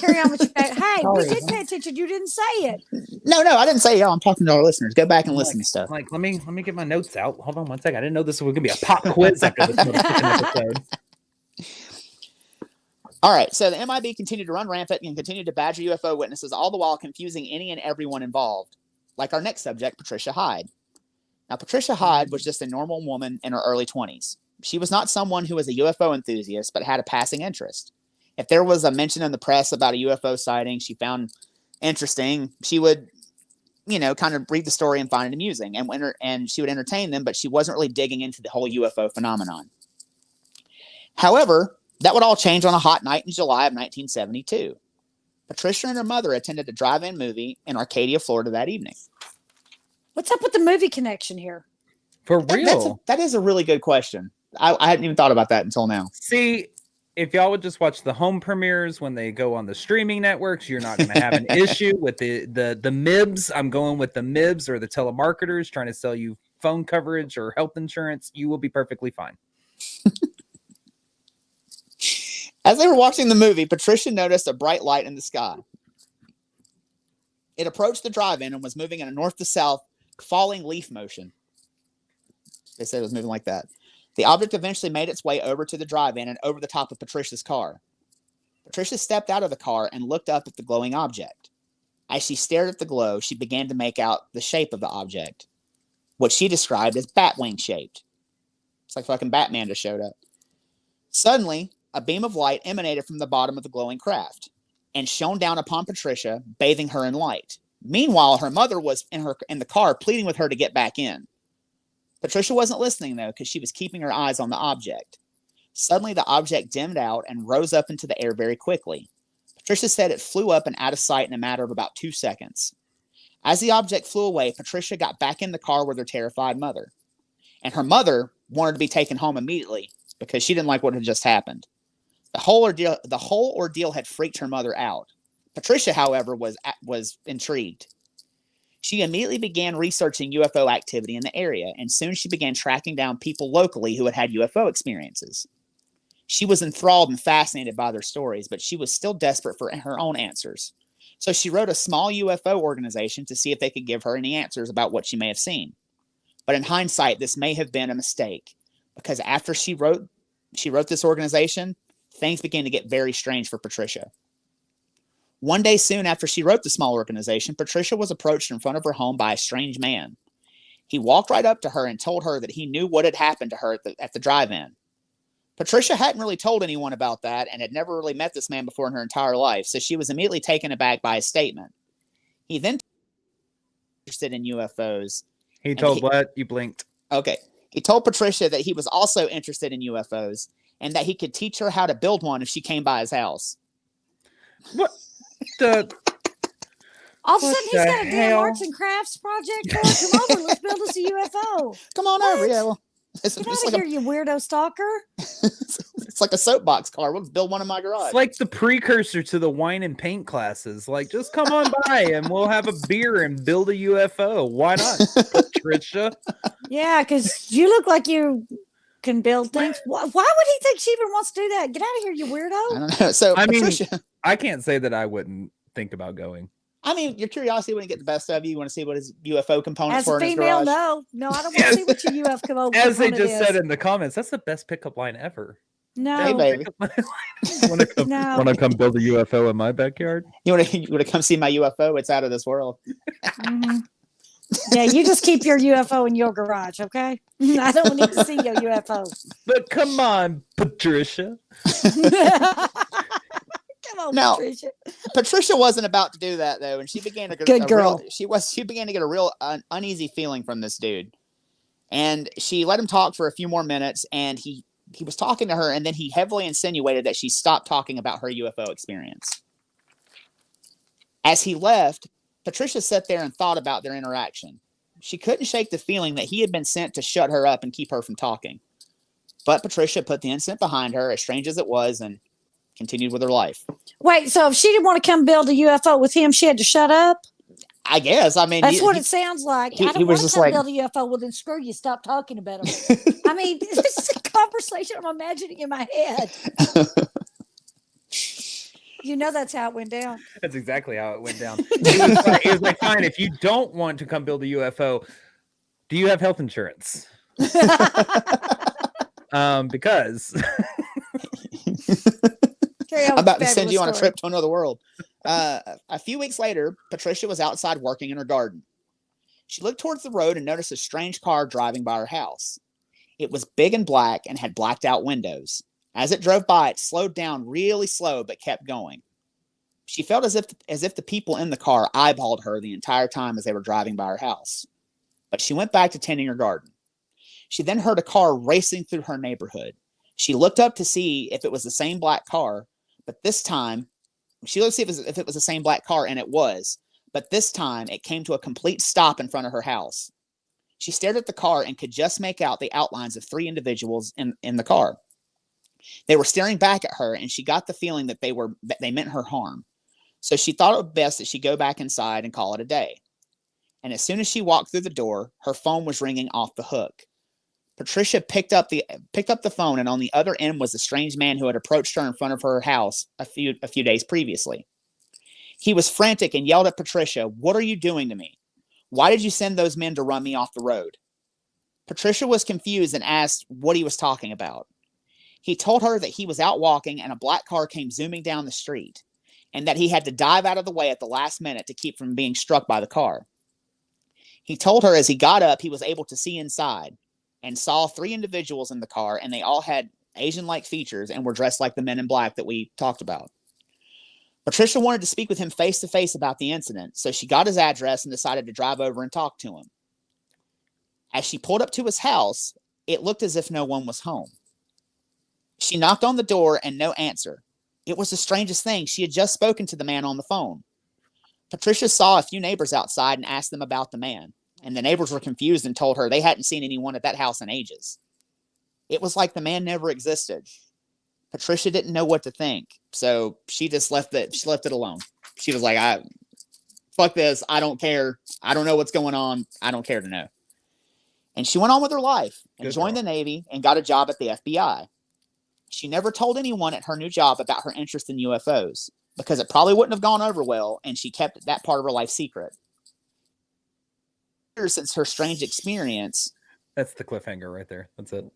Carry on with your back. Hey, we did pay attention. You didn't say it. No, I didn't say it. I'm talking to our listeners. Go back and listen to stuff. Let me get my notes out. Hold on one second. I didn't know this was going to be a pop quiz after this episode. All right. So the MIB continued to run rampant and continued to badger UFO witnesses, all the while confusing any and everyone involved. Like our next subject, Patricia Hyde. Now, Patricia Hyde was just a normal woman in her early 20s. She was not someone who was a UFO enthusiast, but had a passing interest. If there was a mention in the press about a UFO sighting she found interesting, she would, kind of read the story and find it amusing, and she would entertain them, but she wasn't really digging into the whole UFO phenomenon. However, that would all change on a hot night in July of 1972. Patricia and her mother attended a drive-in movie in Arcadia, Florida that evening. What's up with the movie connection here? For real? That is a really good question. I hadn't even thought about that until now. See, if y'all would just watch the home premieres when they go on the streaming networks, you're not going to have an issue with the MIBs. I'm going with the MIBs or the telemarketers trying to sell you phone coverage or health insurance. You will be perfectly fine. As they were watching the movie, Patricia noticed a bright light in the sky. It approached the drive-in and was moving in a north to south falling leaf motion. They said it was moving like that. The object eventually made its way over to the drive-in and over the top of Patricia's car. Patricia stepped out of the car and looked up at the glowing object. As she stared at the glow, she began to make out the shape of the object, what she described as bat-wing shaped. It's like fucking Batman just showed up. Suddenly, a beam of light emanated from the bottom of the glowing craft and shone down upon Patricia, bathing her in light. Meanwhile, her mother was in the car pleading with her to get back in. Patricia wasn't listening, though, because she was keeping her eyes on the object. Suddenly, the object dimmed out and rose up into the air very quickly. Patricia said it flew up and out of sight in a matter of about 2 seconds. As the object flew away, Patricia got back in the car with her terrified mother. And her mother wanted to be taken home immediately because she didn't like what had just happened. The whole ordeal had freaked her mother out. Patricia, however, was intrigued. She immediately began researching UFO activity in the area, and soon she began tracking down people locally who had had UFO experiences. She was enthralled and fascinated by their stories, but she was still desperate for her own answers. So she wrote a small UFO organization to see if they could give her any answers about what she may have seen. But in hindsight, this may have been a mistake, because after she wrote this organization, things began to get very strange for Patricia. One day soon after she wrote the small organization, Patricia was approached in front of her home by a strange man. He walked right up to her and told her that he knew what had happened to her at the drive-in. Patricia hadn't really told anyone about that and had never really met this man before in her entire life, so she was immediately taken aback by his statement. He then interested in UFOs. He told what? You blinked. Okay. He told Patricia that he was also interested in UFOs and that he could teach her how to build one if she came by his house. What? All of a sudden, he's got a damn arts and crafts project for us. Come over, let's build us a UFO. Come on over, yeah. Well, get out of here, you weirdo stalker. It's like a soapbox car. We'll build one in my garage. It's like the precursor to the wine and paint classes. Like, just come on by and we'll have a beer and build a UFO. Why not, Patricia? Yeah, because you look like you can build things. Why would he think she even wants to do that? Get out of here, you weirdo. I don't know. So, Patricia, I can't say that I wouldn't think about going. I mean, your curiosity wouldn't get the best of you. You want to see what his UFO components were in his female, garage? No, I don't want to see what your UFO component is. As they just said in the comments, that's the best pickup line ever. No, hey, baby. Want to come build a UFO in my backyard? You want to come see my UFO? It's out of this world. Mm-hmm. Yeah, you just keep your UFO in your garage, okay? I don't need to see your UFO. But come on, Patricia. Come on, now, Patricia. Patricia wasn't about to do that though, and she began to get good girl. She began to get a real uneasy feeling from this dude, and she let him talk for a few more minutes, and he was talking to her, and then he heavily insinuated that she stop talking about her UFO experience. As he left, Patricia sat there and thought about their interaction. She couldn't shake the feeling that he had been sent to shut her up and keep her from talking. But Patricia put the incident behind her, as strange as it was, and continued with her life. Wait, so if she didn't want to come build a UFO with him, she had to shut up? I guess. I mean, that's what it sounds like. I don't want to come build a UFO. Well, then screw you. Stop talking about him. I mean, this is a conversation I'm imagining in my head. You know that's how it went down. That's exactly how it went down. It was like, fine, if you don't want to come build a UFO, do you have health insurance? Because I'm about to send you on a trip to another world. A few weeks later, Patricia was outside working in her garden. She looked towards the road and noticed a strange car driving by her house. It was big and black and had blacked out windows. As it drove by, it slowed down really slow but kept going. She felt as if the people in the car eyeballed her the entire time as they were driving by her house. But she went back to tending her garden. She then heard a car racing through her neighborhood. She looked up to see if it was the same black car, but this time, she looked to see if it was the same black car, and it was. But this time, it came to a complete stop in front of her house. She stared at the car and could just make out the outlines of 3 individuals in the car. They were staring back at her, and she got the feeling that they meant her harm. So she thought it would be best that she go back inside and call it a day. And as soon as she walked through the door, her phone was ringing off the hook. Patricia picked up the phone, and on the other end was the strange man who had approached her in front of her house a few days previously. He was frantic and yelled at Patricia, "What are you doing to me? Why did you send those men to run me off the road?" Patricia was confused and asked what he was talking about. He told her that he was out walking and a black car came zooming down the street, and that he had to dive out of the way at the last minute to keep from being struck by the car. He told her as he got up, he was able to see inside and saw 3 individuals in the car, and they all had Asian-like features and were dressed like the men in black that we talked about. Patricia wanted to speak with him face-to-face about the incident, so she got his address and decided to drive over and talk to him. As she pulled up to his house, it looked as if no one was home. She knocked on the door and no answer. It was the strangest thing. She had just spoken to the man on the phone. Patricia saw a few neighbors outside and asked them about the man, and the neighbors were confused and told her they hadn't seen anyone at that house in ages. It was like the man never existed. Patricia didn't know what to think, so she just left it alone. She was like, fuck this, I don't care. I don't know what's going on. I don't care to know. And she went on with her life and joined the Navy and got a job at the FBI. She never told anyone at her new job about her interest in UFOs because it probably wouldn't have gone over well, and she kept that part of her life secret. Since her strange experience. That's the cliffhanger right there. That's it.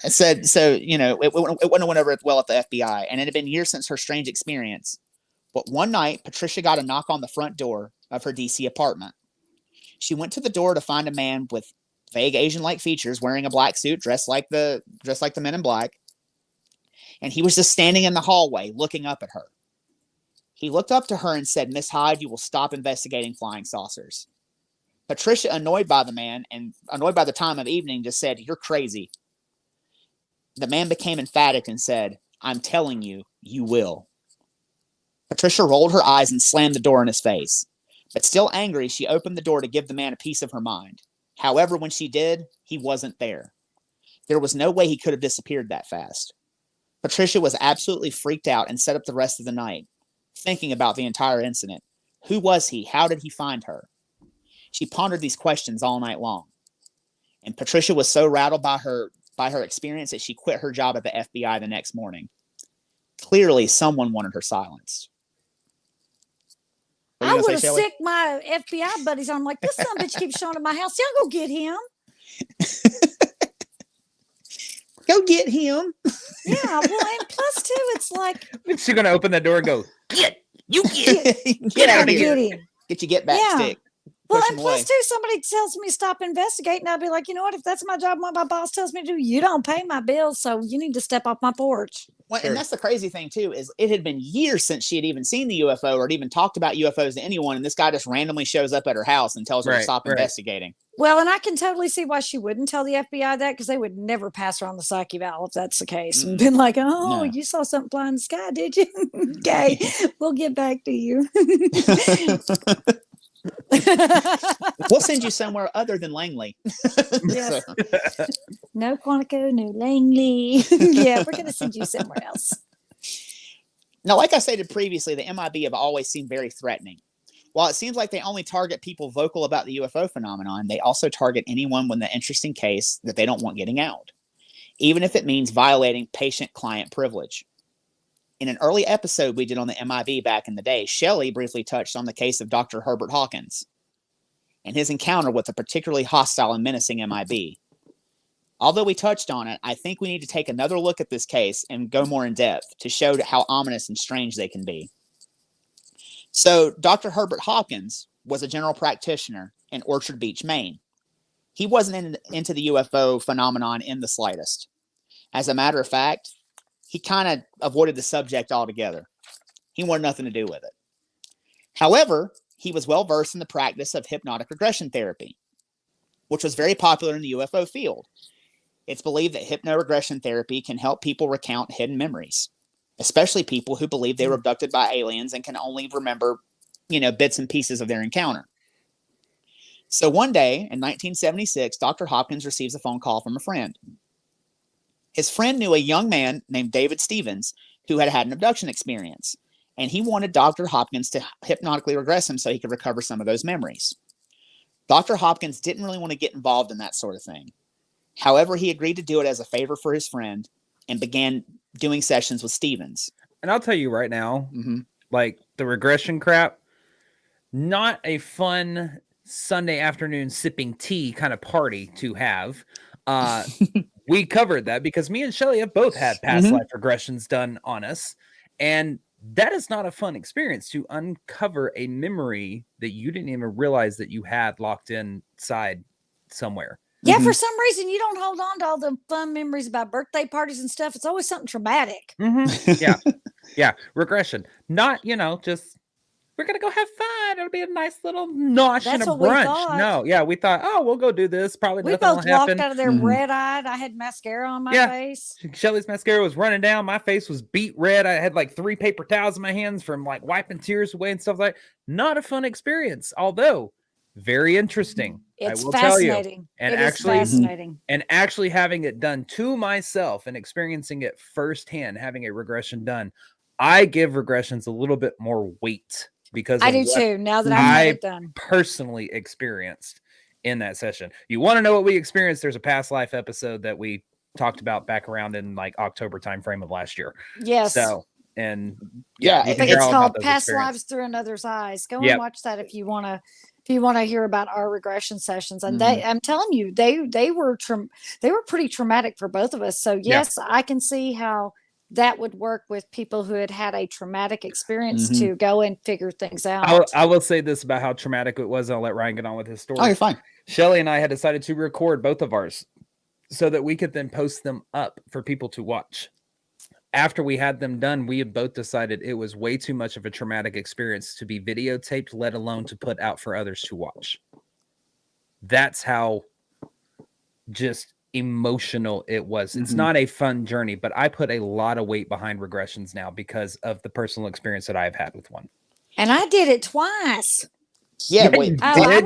Said so, it wouldn't have went over well at the FBI, and it had been years since her strange experience. But one night, Patricia got a knock on the front door of her DC apartment. She went to the door to find a man with vague Asian-like features, wearing a black suit, dressed like the men in black, and he was just standing in the hallway, looking up at her. He looked up to her and said, "Miss Hyde, you will stop investigating flying saucers." Patricia, annoyed by the man and annoyed by the time of evening, just said, "You're crazy." The man became emphatic and said, "I'm telling you, you will." Patricia rolled her eyes and slammed the door in his face. But still angry, she opened the door to give the man a piece of her mind. However, when she did, he wasn't there. There was no way he could have disappeared that fast. Patricia was absolutely freaked out and sat up the rest of the night, thinking about the entire incident. Who was he? How did he find her? She pondered these questions all night long. And Patricia was so rattled by her experience that she quit her job at the FBI the next morning. Clearly, someone wanted her silenced. I would have sick my FBI buddies on. I'm like, this son of a bitch keeps showing up at my house. Y'all go get him. Go get him. Yeah, well, and plus too, it's like she's gonna open the door and go, get out of here. Get him. Get your get back stick. Well, and plus too, somebody tells me stop investigating. I'll be like, you know what? If that's my job, what my boss tells me to do, you don't pay my bills, so you need to step off my porch. Well, and that's the crazy thing too, is it had been years since she had even seen the UFO or had even talked about UFOs to anyone, and this guy just randomly shows up at her house and tells her to stop investigating. Well, and I can totally see why she wouldn't tell the FBI that, because they would never pass her on the psyche valve if that's the case. And been like, oh, you saw something fly in the sky, did you? Okay, we'll get back to you. We'll send you somewhere other than Langley. Yes. No Quantico, no Langley. Yeah, we're going to send you somewhere else. Now, like I stated previously, the MIB have always seemed very threatening. While it seems like they only target people vocal about the UFO phenomenon, they also target anyone with an interesting case that they don't want getting out, even if it means violating patient-client privilege. In an early episode we did on the MIB back in the day, Shelley briefly touched on the case of Dr. Herbert Hawkins and his encounter with a particularly hostile and menacing MIB. Although we touched on it, I think we need to take another look at this case and go more in depth to show how ominous and strange they can be. So, Dr. Herbert Hawkins was a general practitioner in Orchard Beach, Maine. He wasn't into the UFO phenomenon in the slightest. As a matter of fact, he kind of avoided the subject altogether. He wanted nothing to do with it. However, he was well versed in the practice of hypnotic regression therapy, which was very popular in the UFO field. It's believed that hypnoregression therapy can help people recount hidden memories, especially people who believe they were abducted by aliens and can only remember bits and pieces of their encounter. So one day in 1976, Dr. Hopkins receives a phone call from a friend. His friend knew a young man named David Stevens who had had an abduction experience, and he wanted Dr. Hopkins to hypnotically regress him so he could recover some of those memories. Dr. Hopkins didn't really want to get involved in that sort of thing. However, he agreed to do it as a favor for his friend and began doing sessions with Stevens. And I'll tell you right now, like the regression crap, not a fun Sunday afternoon sipping tea kind of party to have. We covered that because me and Shelly have both had past life regressions done on us. And that is not a fun experience to uncover a memory that you didn't even realize that you had locked inside somewhere. Yeah, for some reason you don't hold on to all the fun memories about birthday parties and stuff. It's always something traumatic. Yeah. Regression. Not, just we're gonna go have fun. It'll be a nice little nosh and a brunch. No, we thought, we'll go do this. Probably we nothing will both happen. walked out of there red-eyed. I had mascara on my face. Shelly's mascara was running down. My face was beat red. I had like 3 paper towels in my hands from like wiping tears away and stuff like that. Not a fun experience, although very interesting. It's I will fascinating. tell you. And it actually, is fascinating. And actually having it done to myself and experiencing it firsthand, having a regression done, I give regressions a little bit more weight because I do too. Now that I've had it done, personally experienced in that session. You want to know what we experienced? There's a past life episode that we talked about back around in like October timeframe of last year. Yes. So, and I think it's called Past Lives Through Another's Eyes. Go and watch that if you want to hear about our regression sessions. And I'm telling you, they were pretty traumatic for both of us. So yes, I can see how that would work with people who had a traumatic experience to go and figure things out. I will say this about how traumatic it was. I'll let Ryan get on with his story. Oh, you're fine. Shelly and I had decided to record both of ours so that we could then post them up for people to watch. After we had them done, we had both decided it was way too much of a traumatic experience to be videotaped, let alone to put out for others to watch. That's how just emotional it was. It's not a fun journey, but I put a lot of weight behind regressions now because of the personal experience that I've had with one. And I did it twice. Yeah, wait.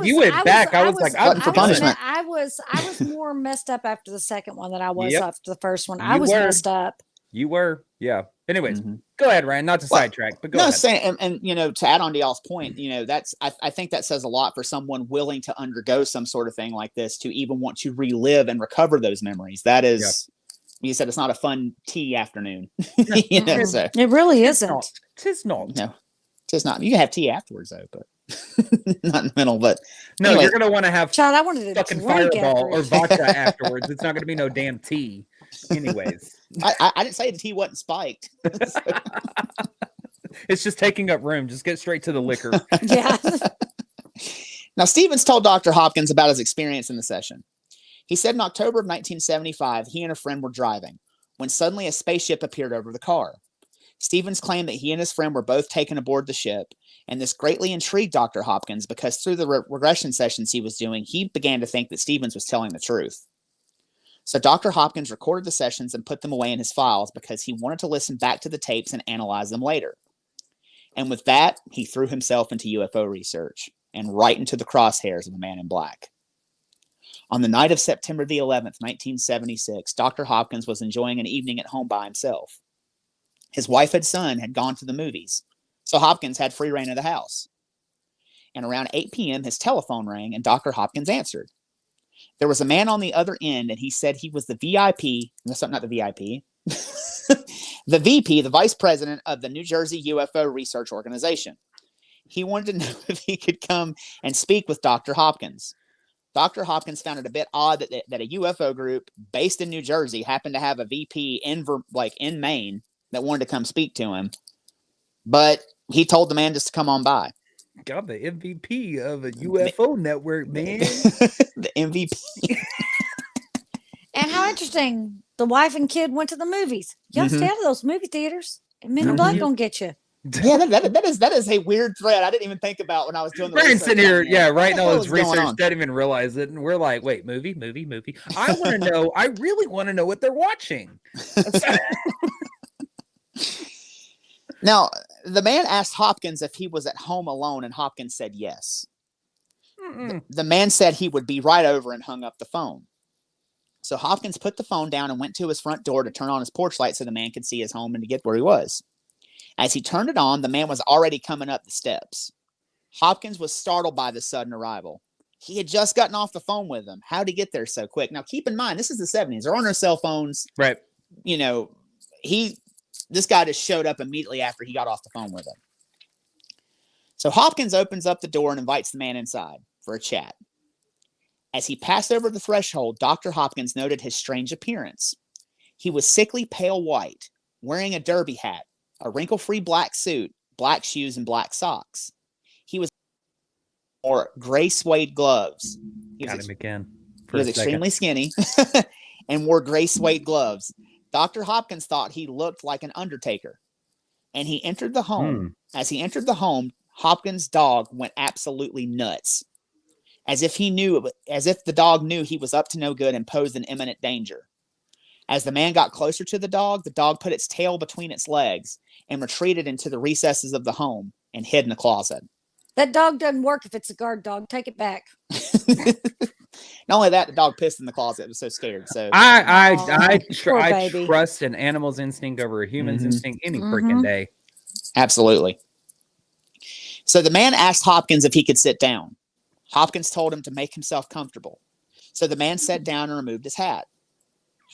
You went back. I was like, for punishment. I was more messed up after the second one than I was after the first one. I was messed up. You were, yeah. Anyways, go ahead, Ryan. Not to sidetrack, but go ahead. Saying, and to add on to y'all's point, that's I think that says a lot for someone willing to undergo some sort of thing like this to even want to relive and recover those memories. That is, you said, it's not a fun tea afternoon. So. It really isn't. Tis not. No, tis not. You can have tea afterwards though, but not in the middle. But no, anyway. you're gonna want to have Child, I wanted to fucking Fireball or vodka afterwards. It's not gonna be no damn tea. Anyways. I didn't say the tea wasn't spiked. It's just taking up room. Just get straight to the liquor. Yeah. Now, Stevens told Dr. Hopkins about his experience in the session. He said in October of 1975, he and a friend were driving when suddenly a spaceship appeared over the car. Stevens claimed that he and his friend were both taken aboard the ship, and this greatly intrigued Dr. Hopkins because through the regression sessions he was doing, he began to think that Stevens was telling the truth. So Dr. Hopkins recorded the sessions and put them away in his files because he wanted to listen back to the tapes and analyze them later. And with that, he threw himself into UFO research and right into the crosshairs of the Man in Black. On the night of September the 11th, 1976, Dr. Hopkins was enjoying an evening at home by himself. His wife and son had gone to the movies, so Hopkins had free reign of the house. And around 8 p.m., his telephone rang and Dr. Hopkins answered. There was a man on the other end, and he said he was the VIP. That's not the VIP. The VP, the vice president of the New Jersey UFO Research Organization. He wanted to know if he could come and speak with Dr. Hopkins. Dr. Hopkins found it a bit odd that a UFO group based in New Jersey happened to have a VP in Maine that wanted to come speak to him. But he told the man just to come on by. God, the MVP of a UFO network, man. The MVP. And how interesting. The wife and kid went to the movies. Y'all stay out of those movie theaters. And Men in Black gonna get you. Yeah, that is a weird thread. I didn't even think about when I was doing the Brian's sitting here, right now his research. Didn't even realize it. And we're like, wait, movie. I want to know. I really want to know what they're watching. Now, The man asked Hopkins if he was at home alone, and Hopkins said yes. The man said he would be right over and hung up the phone. So Hopkins put the phone down and went to his front door to turn on his porch light so the man could see his home and to get where he was. As he turned it on, the man was already coming up the steps. Hopkins was startled by the sudden arrival. He had just gotten off the phone with him. How'd he get there so quick? Now, keep in mind, this is the 70s. There are no cell phones. Right. You know, this guy just showed up immediately after he got off the phone with him. So Hopkins opens up the door and invites the man inside for a chat. As he passed over the threshold, Dr. Hopkins noted his strange appearance. He was sickly pale white, wearing a derby hat, a wrinkle-free black suit, black shoes, and black socks. He was wore gray suede gloves. He was extremely skinny and wore gray suede gloves. Dr. Hopkins thought he looked like an undertaker. And he entered the home. As he entered the home, Hopkins' dog went absolutely nuts. As if the dog knew he was up to no good and posed an imminent danger. As the man got closer to the dog put its tail between its legs and retreated into the recesses of the home and hid in a closet. That dog doesn't work if it's a guard dog. Take it back. Not only that, the dog pissed in the closet. It was so scared. So I trust an animal's instinct over a human's instinct any freaking day. Absolutely. So the man asked Hopkins if he could sit down. Hopkins told him to make himself comfortable. So the man sat down and removed his hat.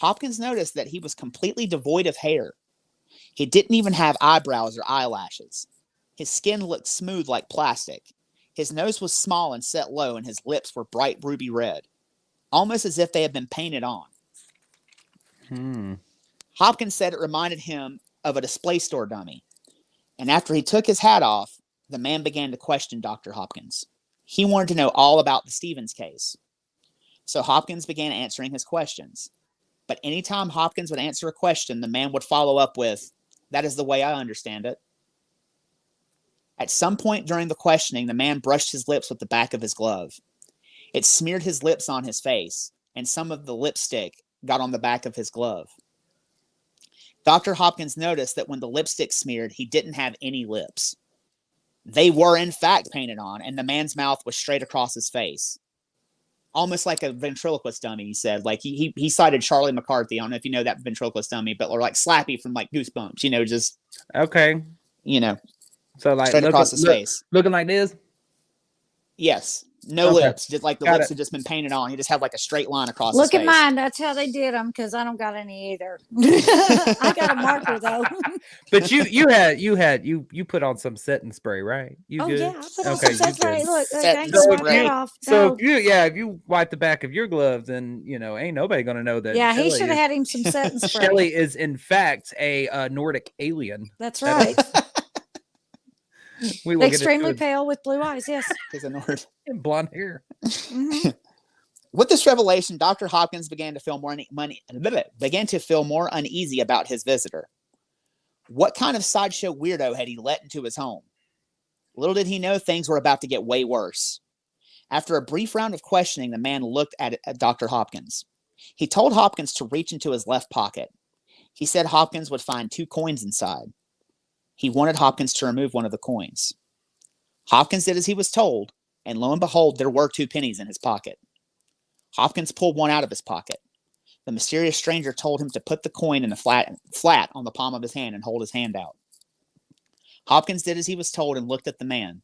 Hopkins noticed that he was completely devoid of hair. He didn't even have eyebrows or eyelashes. His skin looked smooth like plastic. His nose was small and set low, and his lips were bright ruby red, almost as if they had been painted on. Hopkins said it reminded him of a display store dummy. And after he took his hat off, the man began to question Dr. Hopkins. He wanted to know all about the Stevens case. So Hopkins began answering his questions. But anytime Hopkins would answer a question, the man would follow up with, "That is the way I understand it." At some point during the questioning, the man brushed his lips with the back of his glove. It smeared his lips on his face, and some of the lipstick got on the back of his glove. Dr. Hopkins noticed that when the lipstick smeared, he didn't have any lips. They were, in fact, painted on, and the man's mouth was straight across his face. Almost like a ventriloquist dummy, he said. Like, he cited Charlie McCarthy. I don't know if you know that ventriloquist dummy, but like Slappy from, like, Goosebumps, just... Okay. So, like, straight across his face. Looking like this? Yes. No lips. Just like the lips had just been painted on. He just had like a straight line across his face. Look at mine. That's how they did them, because I don't got any either. I got a marker though. But you put on some setting spray, right? Yeah, I put on some setting spray. Look, I can wipe that off. So if you wipe the back of your gloves, then ain't nobody gonna know that. Yeah, he should have had him some setting spray. Shelley is in fact a Nordic alien. That's right. Extremely pale with blue eyes. Yes, he's a Nord and blonde hair. With this revelation, Dr. Hopkins began to feel more uneasy about his visitor. What kind of sideshow weirdo had he let into his home? Little did he know things were about to get way worse. After a brief round of questioning, the man looked at Dr. Hopkins. He told Hopkins to reach into his left pocket. He said Hopkins would find 2 coins inside. He wanted Hopkins to remove one of the coins. Hopkins did as he was told, and lo and behold, there were 2 pennies in his pocket. Hopkins pulled one out of his pocket. The mysterious stranger told him to put the coin in the flat on the palm of his hand and hold his hand out. Hopkins did as he was told and looked at the man.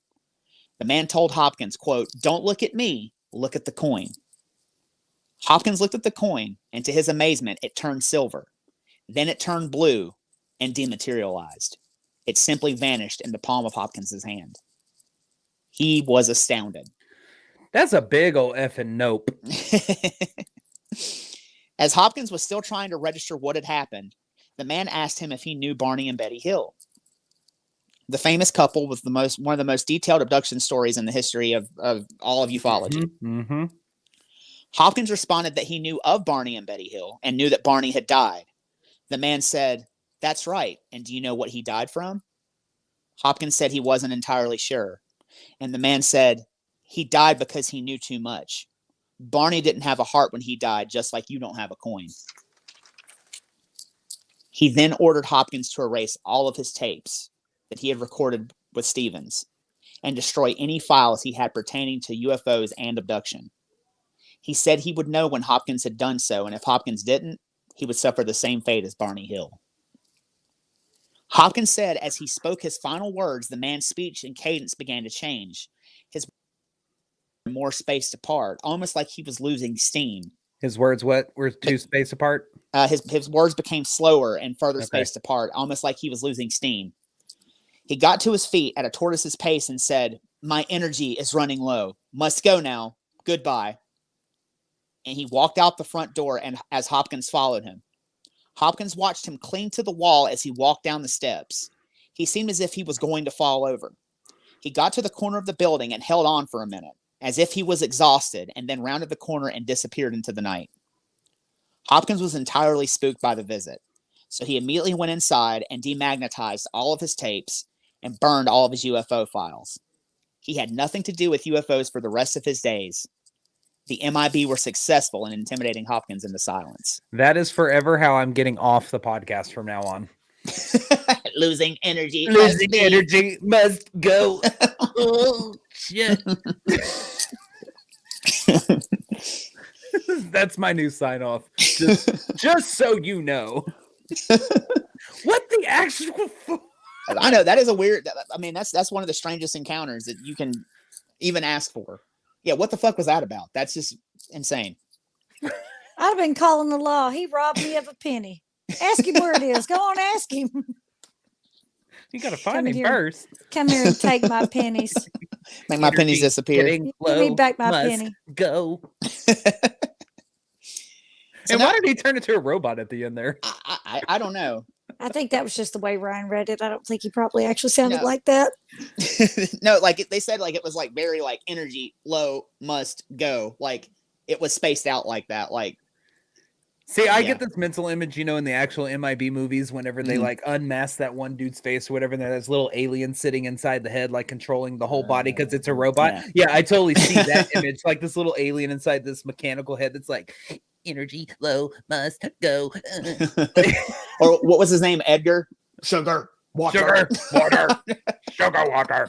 The man told Hopkins, quote, "Don't look at me, look at the coin." Hopkins looked at the coin, and to his amazement, it turned silver. Then it turned blue and dematerialized. It simply vanished in the palm of Hopkins's hand. He was astounded. That's a big old effing nope. As Hopkins was still trying to register what had happened, the man asked him if he knew Barney and Betty Hill, the famous couple with one of the most detailed abduction stories in the history of all of ufology. Mm-hmm. Hopkins responded that he knew of Barney and Betty Hill and knew that Barney had died. The man said, "That's right. And do you know what he died from?" Hopkins said he wasn't entirely sure. And the man said, "He died because he knew too much. Barney didn't have a heart when he died, just like you don't have a coin." He then ordered Hopkins to erase all of his tapes. that he had recorded with Stevens and destroy any files he had pertaining to UFOs and abduction. He said he would know when Hopkins had done so, and if Hopkins didn't, he would suffer the same fate as Barney Hill. Hopkins said as he spoke his final words, the man's speech and cadence began to change. His words were more spaced apart, almost like he was losing steam. His words were too spaced apart? His words became slower and further spaced apart, almost like he was losing steam. He got to his feet at a tortoise's pace and said, "My energy is running low. Must go now. Goodbye." And he walked out the front door, and as Hopkins followed him. Hopkins watched him cling to the wall as he walked down the steps. He seemed as if he was going to fall over. He got to the corner of the building and held on for a minute, as if he was exhausted, and then rounded the corner and disappeared into the night. Hopkins was entirely spooked by the visit, so he immediately went inside and demagnetized all of his tapes and burned all of his UFO files. He had nothing to do with UFOs for the rest of his days. The MIB were successful in intimidating Hopkins into silence. That is forever how I'm getting off the podcast from now on. Losing energy. Losing energy must go. Oh, shit. That's my new sign off. Just so you know. What the actual I know that is a weird. I mean, that's one of the strangest encounters that you can even ask for. Yeah, what the fuck was that about? That's just insane. I'd have been calling the law. He robbed me of a penny. Ask him where it is. Go on, ask him. You gotta find him first. Come here and take my pennies. Make my pennies disappear. Give me back my penny. Go. And why did he turn into a robot at the end there? I don't know. I think that was just the way Ryan read it. I don't think he probably actually sounded like that. No, like they said, like it was like very like energy low, must go. Like it was spaced out like that. Like, see, I get this mental image, you know, in the actual MIB movies, whenever they like unmask that one dude's face or whatever, and there's little alien sitting inside the head, like controlling the whole body because it's a robot. Yeah, I totally see that image, like this little alien inside this mechanical head that's like, energy low, must go. Or what was his name? Edgar? Sugar, water. Sugar, water. Sugar, water.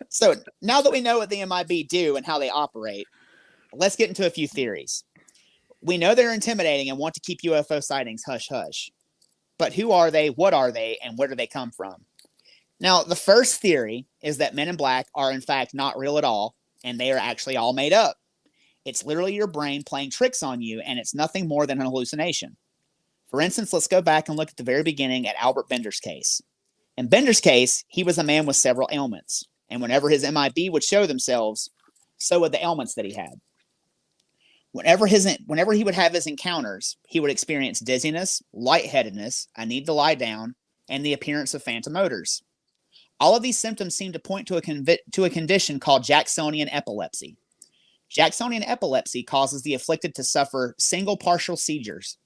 So now that we know what the MIB do and how they operate, let's get into a few theories. We know they're intimidating and want to keep UFO sightings hush-hush. But who are they, what are they, and where do they come from? Now, the first theory is that men in black are in fact not real at all, and they are actually all made up. It's literally your brain playing tricks on you, and it's nothing more than an hallucination. For instance, let's go back and look at the very beginning at Albert Bender's case. In Bender's case, he was a man with several ailments, and whenever his MIB would show themselves, so would the ailments that he had. Whenever he would have his encounters, he would experience dizziness, lightheadedness, a need to lie down, and the appearance of phantom odors. All of these symptoms seem to point to a condition called Jacksonian epilepsy. Jacksonian epilepsy causes the afflicted to suffer single partial seizures,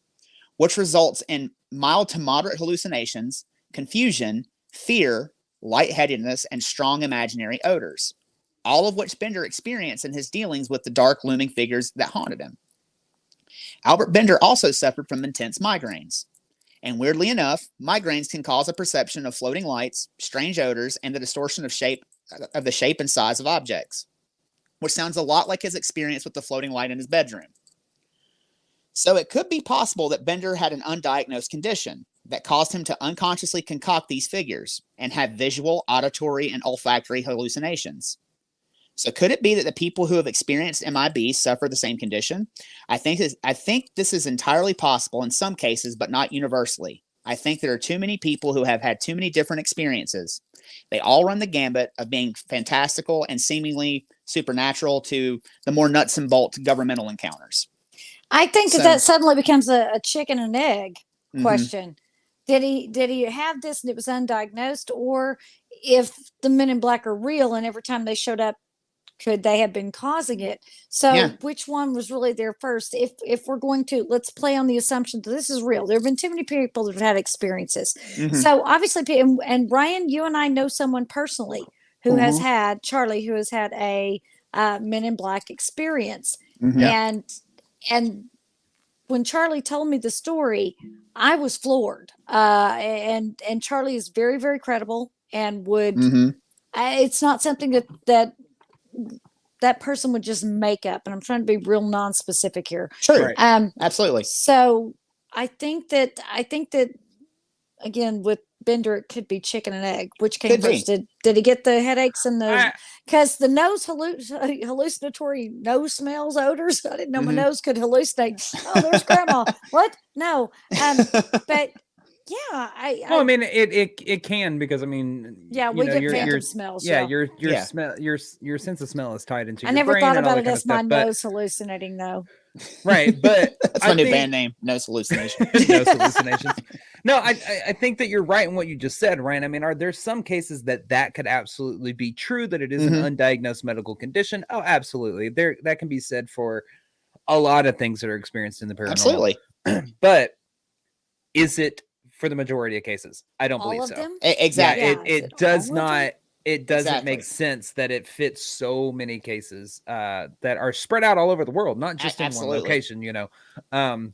which results in mild to moderate hallucinations, confusion, fear, lightheadedness, and strong imaginary odors, all of which Bender experienced in his dealings with the dark looming figures that haunted him. Albert Bender also suffered from intense migraines. And weirdly enough, migraines can cause a perception of floating lights, strange odors, and the distortion of the shape and size of objects, which sounds a lot like his experience with the floating light in his bedroom. So it could be possible that Bender had an undiagnosed condition that caused him to unconsciously concoct these figures and have visual, auditory, and olfactory hallucinations. So could it be that the people who have experienced MIB suffer the same condition? I think this is entirely possible in some cases, but not universally. I think there are too many people who have had too many different experiences. They all run the gambit of being fantastical and seemingly supernatural to the more nuts and bolts governmental encounters. I think that suddenly becomes a chicken and egg question. Did he have this and it was undiagnosed, or if the men in black are real and every time they showed up, could they have been causing it? So which one was really there first? If we're going to, let's play on the assumption that this is real. There have been too many people that have had experiences. So obviously, and Ryan, you and I know someone personally who has had, Charlie, who has had a Men in Black experience. And when Charlie told me the story, I was floored. And Charlie is very, very credible and would. It's not something that person would just make up. And I'm trying to be real non-specific here. Sure. Absolutely. So I think that again with Bender, it could be chicken and egg. Which came first? Did he get the headaches and the because the nose hallucinatory nose smells, odors? I didn't know my nose could hallucinate. Oh, there's grandma. What? No. But yeah, I mean it can, because I mean, yeah, we get phantom smells. Yeah, your smell, your sense of smell is tied into. I never thought about it as my nose hallucinating though. Right, but that's my new band name, Nose Hallucination. Nose Hallucinations. No, I think that you're right in what you just said, Ryan. I mean, are there some cases that could absolutely be true, that it is an undiagnosed medical condition? Oh, absolutely. That can be said for a lot of things that are experienced in the paranormal. Absolutely. But is it for the majority of cases? I don't All believe of so. them? Exactly. Yeah, It does not. It doesn't Exactly. make sense that it fits so many cases that are spread out all over the world, not just in one location, you know.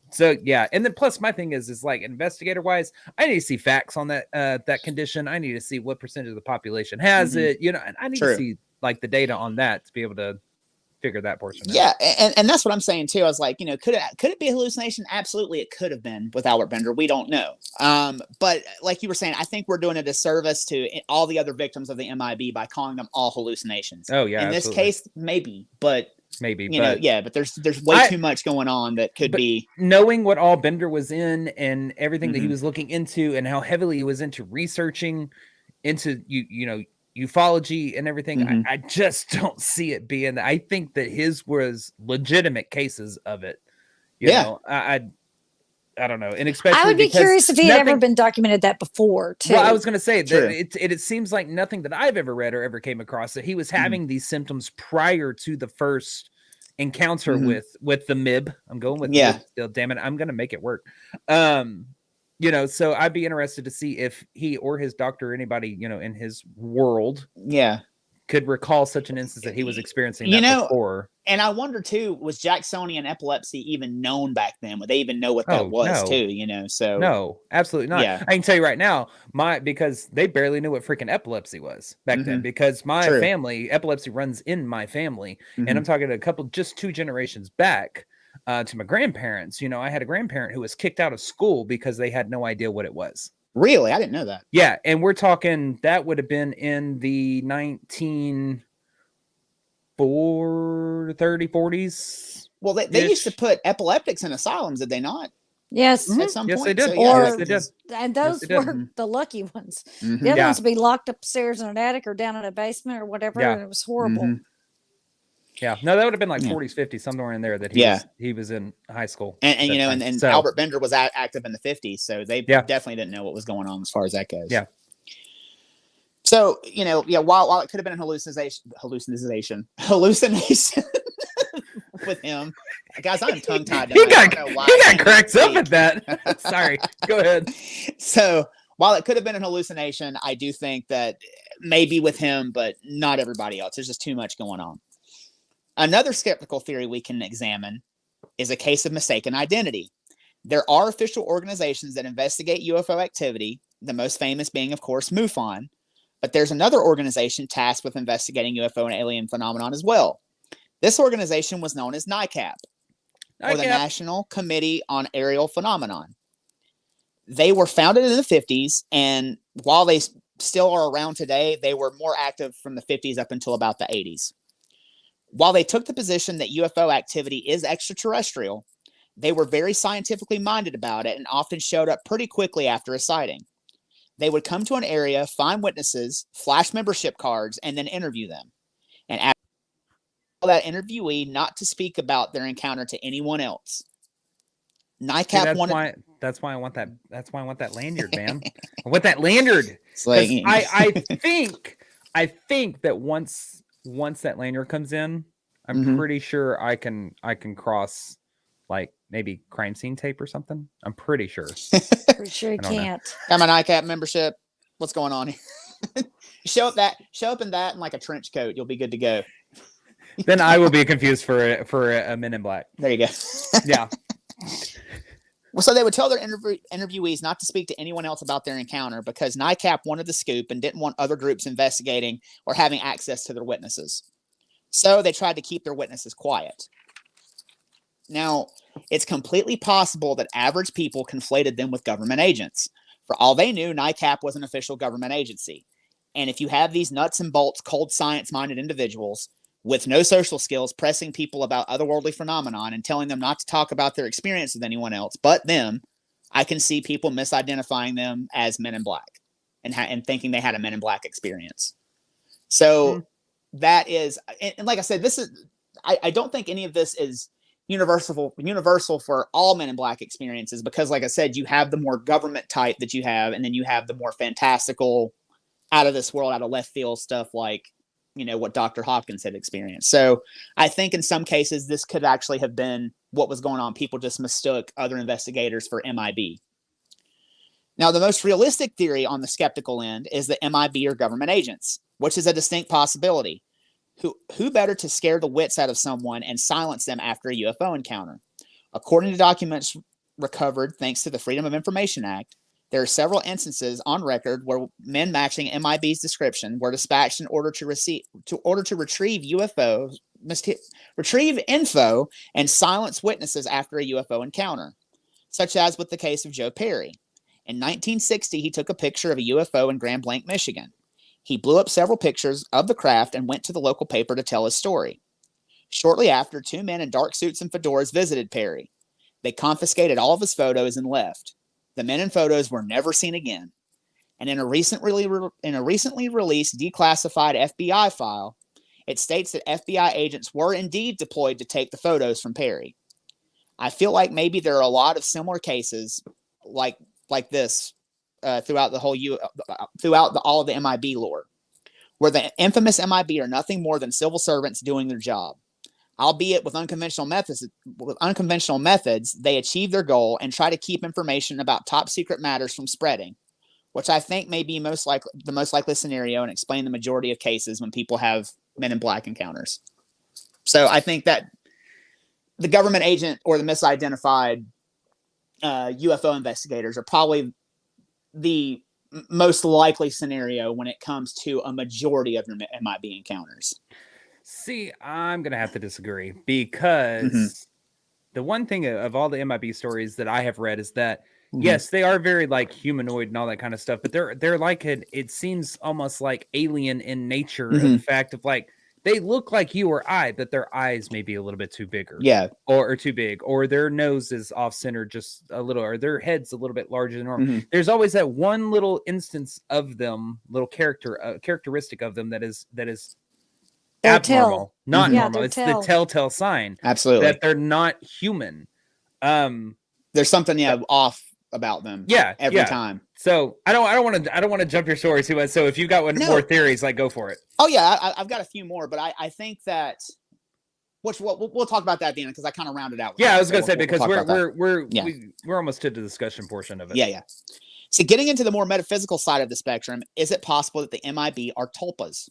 So yeah, and then plus my thing is like, investigator wise, I need to see facts on that condition. I need to see what percentage of the population has it, you know, and I need to see like the data on that to be able to figure that portion out. Yeah, and that's what I'm saying too. I was like, you know, could it be a hallucination? Absolutely, it could have been with Albert Bender. We don't know. But like you were saying, I think we're doing a disservice to all the other victims of the MIB by calling them all hallucinations. Oh yeah, in absolutely. this case, maybe, but maybe, you know, yeah, but there's way too much going on that could be. Knowing what all Bender was in and everything that he was looking into, and how heavily he was into researching into you know, ufology and everything, I just don't see it being. I think that his was legitimate cases of it. You know, I don't know, and especially I would be curious if he had ever been documented that before too. Well, I was going to say that it seems like nothing that I've ever read or ever came across that he was having these symptoms prior to the first encounter with the MIB. I'm going with the MIB still. Damn it, I'm going to make it work. You know, so I'd be interested to see if he or his doctor or anybody, you know, in his world, could recall such an instance that he was experiencing that before. And I wonder too, was Jacksonian epilepsy even known back then? Would they even know what that was too? You know, so no, absolutely not. Yeah. I can tell you right now, because they barely knew what freaking epilepsy was back then, because my family, epilepsy runs in my family, and I'm talking just 2 generations back. To my grandparents, you know, I had a grandparent who was kicked out of school because they had no idea what it was. Really? I didn't know that. Yeah. And we're talking, that would have been in the 1940s. Well, they used to put epileptics in asylums, did they not? Yes. At some point. They did. So, or they did. And those were the lucky ones. The other ones would be locked upstairs in an attic or down in a basement or whatever. And it was horrible. Yeah, no, that would have been like 40s, 50s, somewhere in there that he was in high school. And you know, and so, Albert Bender was active in the 50s, so they definitely didn't know what was going on as far as that goes. Yeah. So, you know, while it could have been an hallucination with him. Guys, I'm tongue-tied tonight. He got cracked up at that. Sorry, go ahead. So, while it could have been an hallucination, I do think that maybe with him, but not everybody else. There's just too much going on. Another skeptical theory we can examine is a case of mistaken identity. There are official organizations that investigate UFO activity, the most famous being, of course, MUFON, but there's another organization tasked with investigating UFO and alien phenomenon as well. This organization was known as NICAP, or the National Committee on Aerial Phenomenon. They were founded in the 50s, and while they still are around today, they were more active from the 50s up until about the 80s. While they took the position that UFO activity is extraterrestrial, they were very scientifically minded about it and often showed up pretty quickly after a sighting. They would come to an area, find witnesses, flash membership cards, and then interview them. And ask that interviewee not to speak about their encounter to anyone else. NICAP wanted. That's why I want that. That's why I want that lanyard, man. I want that lanyard. Like, I think that once that lanyard comes in, I'm pretty sure I can cross, like, maybe crime scene tape or something. I'm pretty sure. Pretty sure you can't. Got my NICAP membership. What's going on here? show up in that and like a trench coat. You'll be good to go. Then I will be confused for a Men in Black. There you go. Yeah. Well, so they would tell their interviewees not to speak to anyone else about their encounter because NICAP wanted the scoop and didn't want other groups investigating or having access to their witnesses. So they tried to keep their witnesses quiet. Now, it's completely possible that average people conflated them with government agents. For all they knew, NICAP was an official government agency. And if you have these nuts and bolts, cold science-minded individuals with no social skills pressing people about otherworldly phenomenon and telling them not to talk about their experience with anyone else but them, I can see people misidentifying them as Men in Black and thinking they had a Men in Black experience. So that is, and like I said, this is, I don't think any of this is universal for all Men in Black experiences, because like I said, you have the more government type that you have, and then you have the more fantastical, out of this world, out of left field stuff like, you know, what Dr. Hopkins had experienced. So I think in some cases, this could actually have been what was going on. People just mistook other investigators for MIB. Now, the most realistic theory on the skeptical end is that MIB are government agents, which is a distinct possibility. Who better to scare the wits out of someone and silence them after a UFO encounter? According to documents recovered thanks to the Freedom of Information Act, there are several instances on record where men matching MIB's description were dispatched in order to retrieve info and silence witnesses after a UFO encounter, such as with the case of Joe Perry. In 1960, he took a picture of a UFO in Grand Blanc, Michigan. He blew up several pictures of the craft and went to the local paper to tell his story. Shortly after, two men in dark suits and fedoras visited Perry. They confiscated all of his photos and left. The men in photos were never seen again. And in a recently released declassified FBI file, it states that FBI agents were indeed deployed to take the photos from Perry. I feel like maybe there are a lot of similar cases like this throughout all of the MIB lore, where the infamous MIB are nothing more than civil servants doing their job. Albeit with unconventional methods, they achieve their goal and try to keep information about top secret matters from spreading, which I think may be the most likely scenario and explain the majority of cases when people have Men in Black encounters. So I think that the government agent or the misidentified UFO investigators are probably the most likely scenario when it comes to a majority of your MIB encounters. See, I'm going to have to disagree, because the one thing of all the MIB stories that I have read is that, yes, they are very like humanoid and all that kind of stuff, but they're like it seems almost like alien in nature, in the fact of like, they look like you or I, but their eyes may be a little bit too bigger. Yeah. Or too big, or their nose is off center just a little, or their head's a little bit larger than normal. There's always that one little instance of them, little characteristic of them that is abnormal, not normal. It's the telltale sign. Absolutely. That they're not human. There's something off about them. Every time. So I don't want to jump your story too much. So if you got more theories, like, go for it. Oh yeah, I've got a few more, but I think that we'll talk about that at the end, because I kind of rounded out. I was gonna say, because we're almost to the discussion portion of it. Yeah. So getting into the more metaphysical side of the spectrum, is it possible that the MIB are tulpas?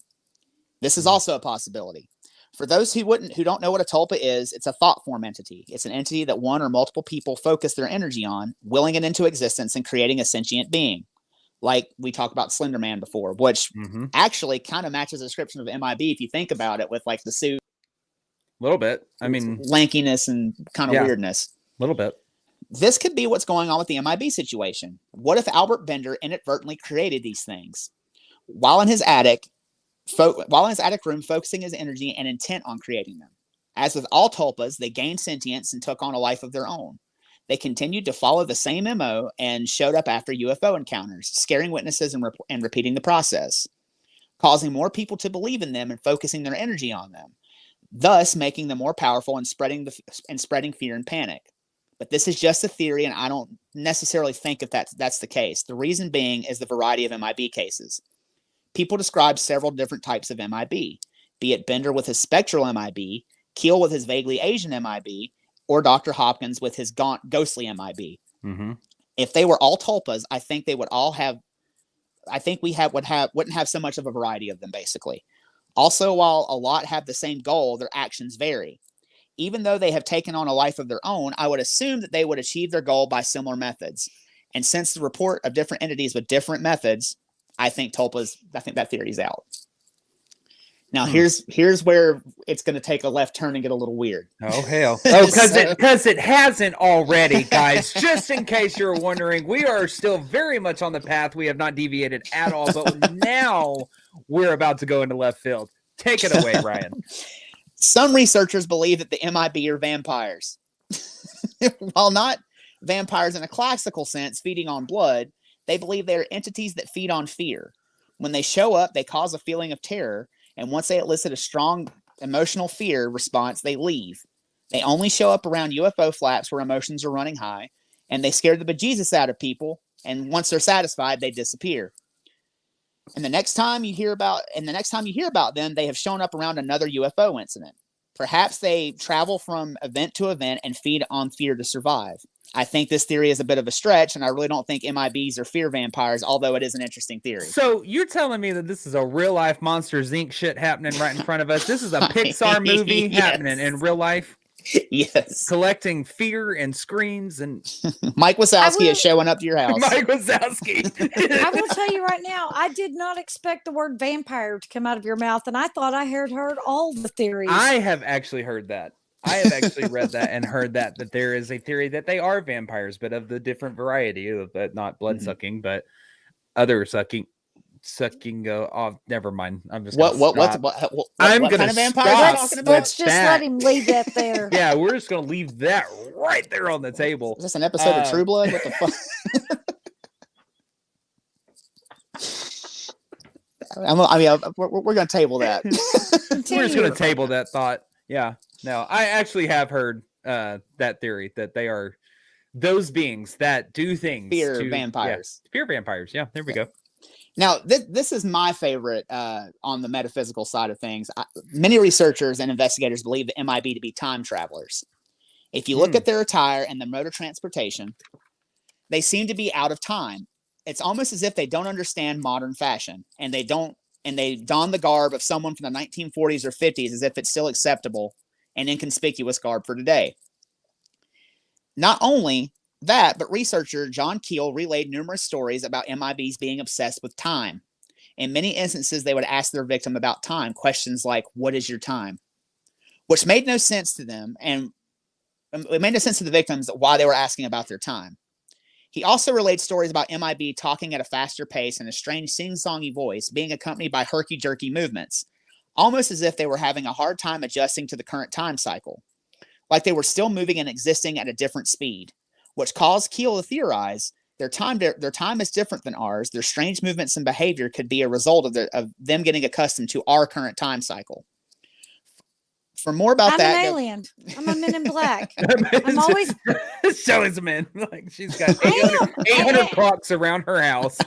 This is also a possibility. For those who don't know what a tulpa is, it's a thought form entity. It's an entity that one or multiple people focus their energy on, willing it into existence and creating a sentient being. Like we talked about Slender Man before, which actually kind of matches the description of MIB if you think about it, with like the suit. A little bit. I mean, lankiness and kind of weirdness. A little bit. This could be what's going on with the MIB situation. What if Albert Bender inadvertently created these things while in his attic room, focusing his energy and intent on creating them? As with all tulpas, they gained sentience and took on a life of their own. They continued to follow the same MO and showed up after UFO encounters, scaring witnesses and repeating the process, causing more people to believe in them and focusing their energy on them, thus making them more powerful and spreading fear and panic. But this is just a theory, and I don't necessarily think if that's the case. The reason being is the variety of MIB cases. People describe several different types of MIB, be it Bender with his spectral MIB, Keel with his vaguely Asian MIB, or Dr. Hopkins with his gaunt, ghostly MIB. If they were all tulpas, I think they would all have. I think wouldn't have so much of a variety of them, basically. Also, while a lot have the same goal, their actions vary. Even though they have taken on a life of their own, I would assume that they would achieve their goal by similar methods. And since the report of different entities with different methods, I think that theory is out. Now, here's where it's going to take a left turn and get a little weird. Oh, hell. Oh, because it hasn't already, guys. Just in case you're wondering, we are still very much on the path. We have not deviated at all, but now we're about to go into left field. Take it away, Ryan. Some researchers believe that the MIB are vampires. While not vampires in a classical sense, feeding on blood, they believe they are entities that feed on fear. When they show up, they cause a feeling of terror, and once they elicit a strong emotional fear response, they leave. They only show up around UFO flaps where emotions are running high, and they scare the bejesus out of people, and once they're satisfied, they disappear. And the next time you hear about them, they have shown up around another UFO incident. Perhaps they travel from event to event and feed on fear to survive. I think this theory is a bit of a stretch, and I really don't think MIBs are fear vampires, although it is an interesting theory. So you're telling me that this is a real-life Monsters, Inc. shit happening right in front of us? This is a Pixar movie happening in real life? Yes. Collecting fear and screams and... Mike Wazowski is showing up to your house. Mike Wazowski. I will tell you right now, I did not expect the word vampire to come out of your mouth, and I thought I had heard all the theories. I have actually heard that. I have actually read that and heard that there is a theory that they are vampires, but of the different variety of not blood sucking, but other sucking. Oh, never mind. I'm just what kind of vampires are you talking about? Let's just let him leave that there. Yeah, we're just gonna leave that right there on the table. Is this an episode of True Blood? What the fuck? We're gonna table that. We're just gonna table that thought. Yeah. No, I actually have heard that theory that they are those beings that do things. Fear vampires. Yeah, fear vampires. Yeah, there we go. Now, this is my favorite on the metaphysical side of things. Many researchers and investigators believe the MIB to be time travelers. If you look at their attire and the mode of transportation, they seem to be out of time. It's almost as if they don't understand modern fashion, and they don the garb of someone from the 1940s or 50s as if it's still acceptable and inconspicuous garb for today. Not only that, but researcher John Keel relayed numerous stories about MIBs being obsessed with time. In many instances, they would ask their victim about time, questions like, "What is your time?" Which made no sense to them, and it made no sense to the victims why they were asking about their time. He also relayed stories about MIB talking at a faster pace and a strange sing-songy voice, being accompanied by herky-jerky movements, almost as if they were having a hard time adjusting to the current time cycle, like they were still moving and existing at a different speed, which caused Keel to theorize their time is different than ours. Their strange movements and behavior could be a result of them getting accustomed to our current time cycle. For more about that, I'm an alien. I'm a Men in Black. I'm always showing some in. Like she's got 800 clocks around her house.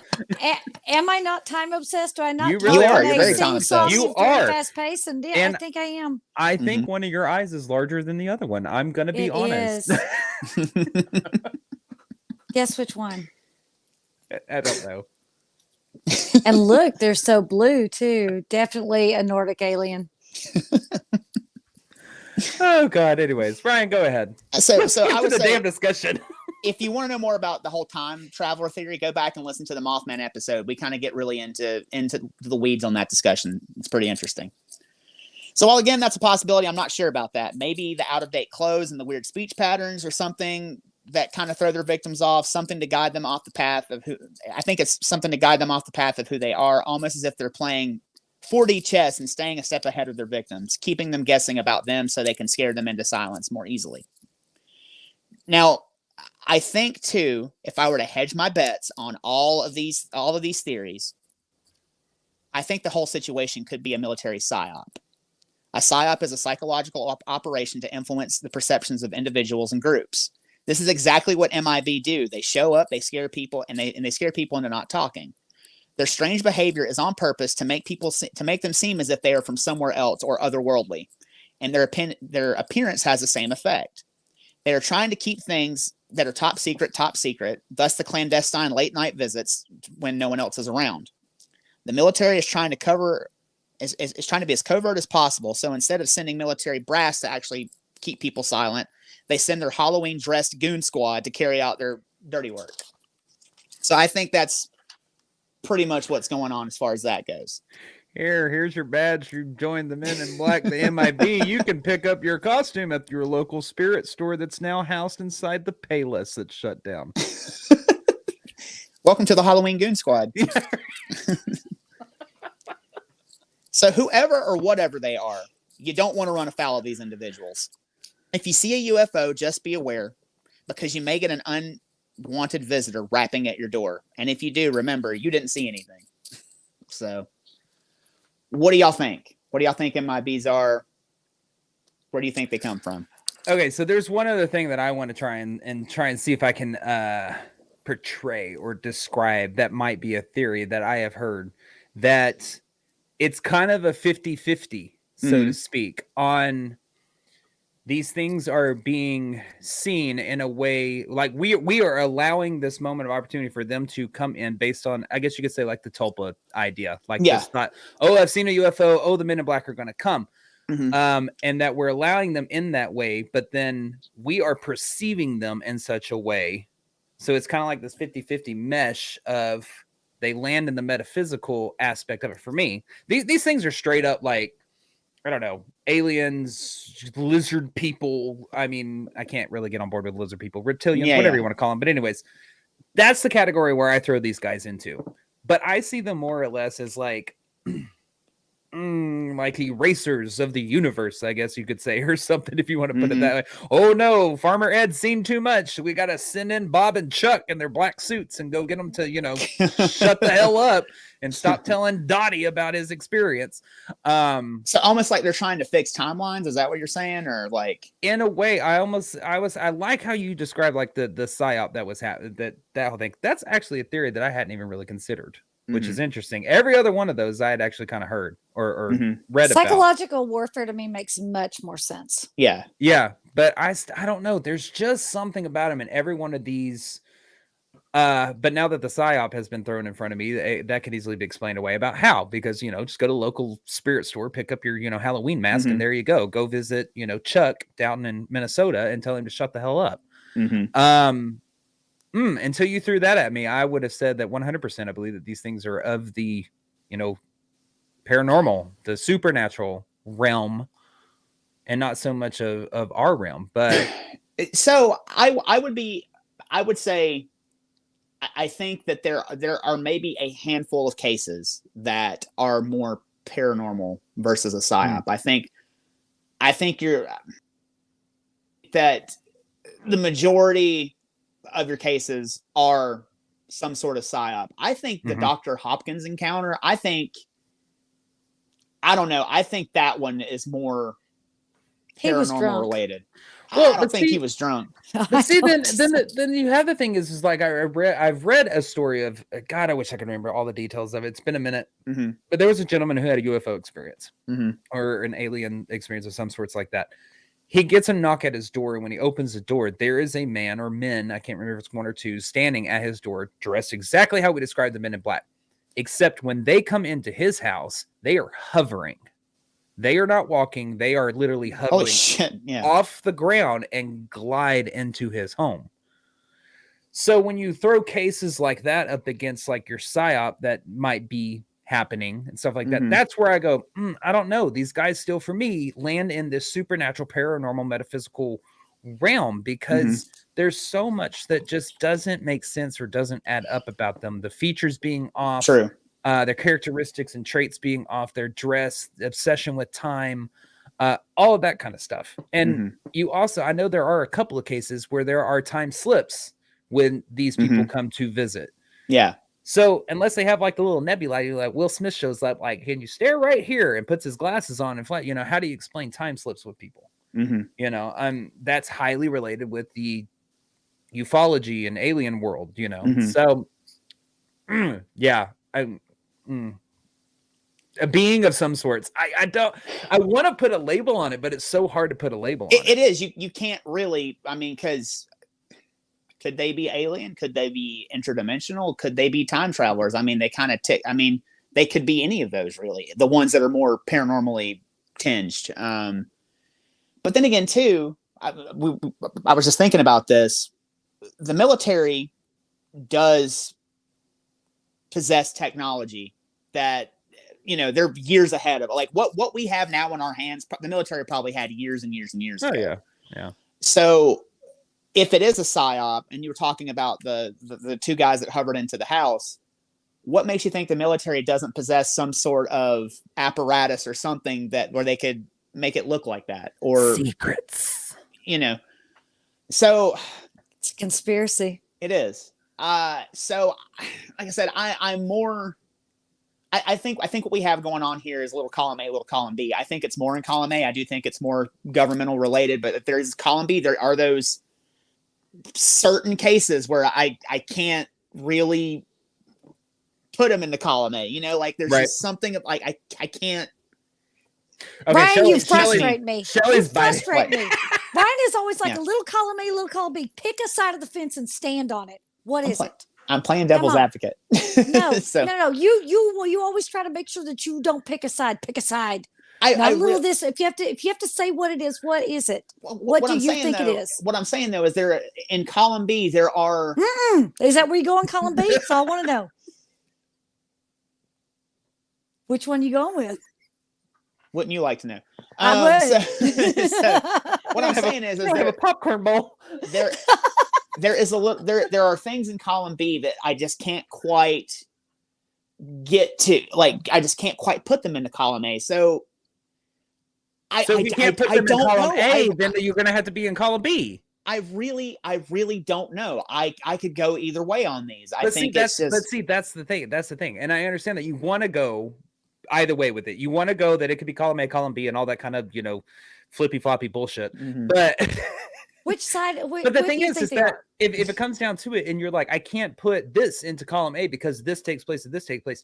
Am I not time obsessed? Do I not? You really are. You're very time obsessed. You are fast pace, and I think I am. I think one of your eyes is larger than the other one. I'm gonna be honest. Guess which one? I don't know. And look, they're so blue too. Definitely a Nordic alien. Oh God. Anyways, Brian, go ahead. So I would say, damn discussion. If you want to know more about the whole time traveler theory, go back and listen to the Mothman episode. We kind of get really into the weeds on that discussion. It's pretty interesting. So while again, that's a possibility, I'm not sure about that. Maybe the out-of-date clothes and the weird speech patterns or something that kind of throw their victims off, something to guide them off the path of who. I think it's something to guide them off the path of who they are, almost as if they're playing 4D chess and staying a step ahead of their victims, keeping them guessing about them so they can scare them into silence more easily. Now, I think too, if I were to hedge my bets on all of these theories, I think the whole situation could be a military psyop. A psyop is a psychological operation to influence the perceptions of individuals and groups. This is exactly what MIB do. They show up, they scare people, and they scare people into not talking. Their strange behavior is on purpose to make them seem as if they are from somewhere else or otherworldly, and their appearance has the same effect. They are trying to keep things that are top secret, thus the clandestine late-night visits when no one else is around. The military is trying to is trying to be as covert as possible, so instead of sending military brass to actually keep people silent. They send their Halloween dressed goon squad to carry out their dirty work. So I think that's pretty much what's going on as far as that goes. Here's your badge. You joined the Men in Black, the MIB. You can pick up your costume at your local spirit store that's now housed inside the Payless that's shut down. Welcome to the Halloween Goon Squad. So whoever or whatever they are, you don't want to run afoul of these individuals. If you see a UFO, just be aware, because you may get an unwanted visitor rapping at your door. And if you do, remember, you didn't see anything. So what do y'all think? What do y'all think MIBs are? Where do you think they come from? Okay, so there's one other thing that I want to try and see if I can portray or describe that might be a theory that I have heard, that it's kind of a 50-50, so to speak, on these things are being seen in a way like we are allowing this moment of opportunity for them to come in based on, I guess you could say, like the Tulpa idea. Like, it's not, oh, I've seen a UFO. Oh, the Men in Black are going to come. And that we're allowing them in that way, but then we are perceiving them in such a way. So it's kind of like this 50-50 mesh of they land in the metaphysical aspect of it. For me, these things are straight up like, I don't know, aliens, lizard people. I mean, I can't really get on board with lizard people, reptilians, whatever you want to call them. But anyways, that's the category where I throw these guys into. But I see them more or less as like erasers of the universe, I guess you could say, or something, if you want to put it that way. Oh no, Farmer Ed's seen too much. We got to send in Bob and Chuck in their black suits and go get them to, shut the hell up and stop telling Dottie about his experience. So almost like they're trying to fix timelines. Is that what you're saying? Or like, in a way, I like how you described like the psyop that was happening, that whole thing. That's actually a theory that I hadn't even really considered, which is interesting. Every other one of those I had actually kind of heard or read about. Psychological warfare to me makes much more sense. Yeah. But I don't know. There's just something about him in every one of these. But now that the psyop has been thrown in front of me, that could easily be explained away about how, because, just go to local spirit store, pick up your, Halloween mask, and there you go. Go visit, Chuck down in Minnesota and tell him to shut the hell up. Until you threw that at me, I would have said that 100%. I believe that these things are of the, paranormal, the supernatural realm, and not so much of our realm. But so I would say, I think that there are maybe a handful of cases that are more paranormal versus a psyop. I think that the majority of your cases are some sort of psyop. I think the Dr. Hopkins encounter, I don't know. I think that one is more paranormal related. Well, I don't think he was drunk. But see, then you have the thing is like I've read a story of, God, I wish I could remember all the details of it. It's been a minute, but there was a gentleman who had a UFO experience or an alien experience of some sorts like that. He gets a knock at his door, and when he opens the door, there is a man or men, I can't remember if it's one or two, standing at his door, dressed exactly how we described the Men in Black, except when they come into his house, they are hovering. They are not walking. They are literally hovering off the ground and glide into his home. So when you throw cases like that up against like your psyop that might be happening and stuff like that, that's where I go, I don't know. These guys still, for me, land in this supernatural, paranormal, metaphysical realm, because there's so much that just doesn't make sense or doesn't add up about them. The features being off. True. Their characteristics and traits being off, their dress, obsession with time, all of that kind of stuff. And you also, I know there are a couple of cases where there are time slips when these people come to visit. Yeah. So unless they have like the little nebula, like Will Smith shows up, like, can you stare right here, and puts his glasses on and flat, how do you explain time slips with people? That's highly related with the ufology and alien world, So yeah, a being of some sorts. I want to put a label on it, but it's so hard to put a label on it. It is. You can't really, because could they be alien? Could they be interdimensional? Could they be time travelers? They kind of they could be any of those, really. The ones that are more paranormally tinged. But But then again, too, I was just thinking about this. The military does possess technology that, they're years ahead of. Like what we have now in our hands, the military probably had years and years and years ago. Yeah. Yeah. So if it is a psyop, and you were talking about the two guys that hovered into the house, what makes you think the military doesn't possess some sort of apparatus or something where they could make it look like that? Or secrets, So it's a conspiracy. It is. So like I said, I think what we have going on here is a little column A, little column B. I think it's more in column A. I do think it's more governmental related, but if there's column B, there are those certain cases where I can't really put them in the column A, like there's just something like I can't. Okay, Brian, you frustrate me. You frustrate me. Brian is always like a little column A, little column B. Pick a side of the fence and stand on it. What is it? I'm playing devil's advocate. No, no. You always try to make sure that you don't pick a side. Pick a side. This. If you have to say what it is, what is it? What do you think it is? What I'm saying though is there in column B there are. Is that where you go in column B? That's all I want to know. Which one you going with? Wouldn't you like to know? I would. So what I'm saying is there a popcorn bowl. There are things in column B that I just can't quite get to. Like I just can't quite put them into column A. So if you can't put them in column A, then you're going to have to be in column B. I really don't know. I could go either way on these. But that's the thing. That's the thing. And I understand that you want to go either way with it. You want to go that it could be column A, column B, and all that kind of, flippy floppy bullshit. Mm-hmm. But which side? But the thing is that if it comes down to it, and you're like, I can't put this into column A because this takes place and this takes place.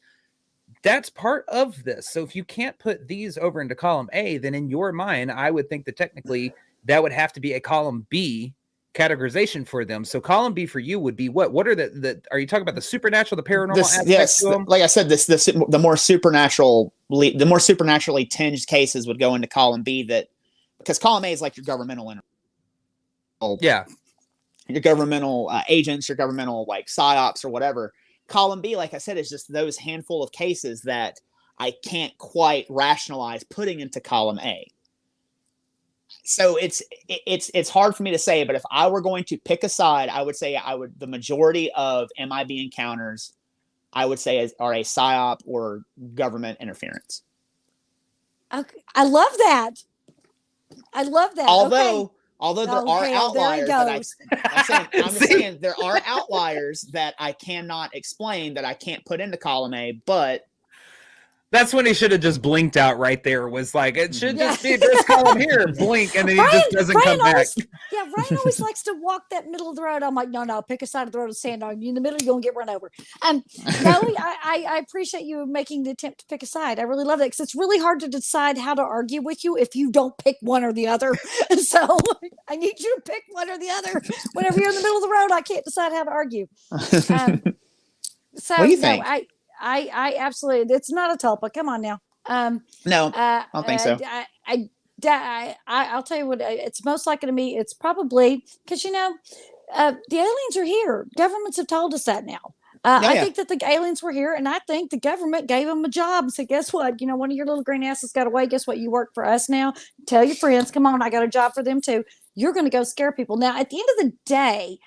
That's part of this. So if you can't put these over into column A, then in your mind, I would think that technically that would have to be a column B categorization for them. So column B for you would be what? What are are you talking about the supernatural, the paranormal aspects? Yes, like I said, the more supernaturally tinged cases would go into column B. Because column A is like your governmental your governmental agents, your governmental like psyops or whatever. Column B, like I said, is just those handful of cases that I can't quite rationalize putting into column A. So it's hard for me to say, but if I were going to pick a side, I would say the majority of MIB encounters, I would say are a psyop or government interference. Okay. I love that. Although there are outliers I'm saying there are outliers that I cannot explain that I can't put into column A, but that's when he should have just blinked out right there. Was like, it should just be this column here, blink, and then he just doesn't come back. Ryan always likes to walk that middle of the road. I'm like, no, pick a side of the road and stand on. You in the middle, you're gonna get run over. No, I appreciate you making the attempt to pick a side. I really love that because it's really hard to decide how to argue with you if you don't pick one or the other. So I need you to pick one or the other. Whenever you're in the middle of the road, I can't decide how to argue. So what do you think? I absolutely. It's not a tulpa. Come on now. No, I don't think so. I'll tell you what. It's most likely to me. It's probably because the aliens are here. Governments have told us that now. I think that the aliens were here, and I think the government gave them a job and said, "Guess what? One of your little green asses got away. Guess what? You work for us now. Tell your friends. Come on, I got a job for them too. You're going to go scare people." Now, at the end of the day,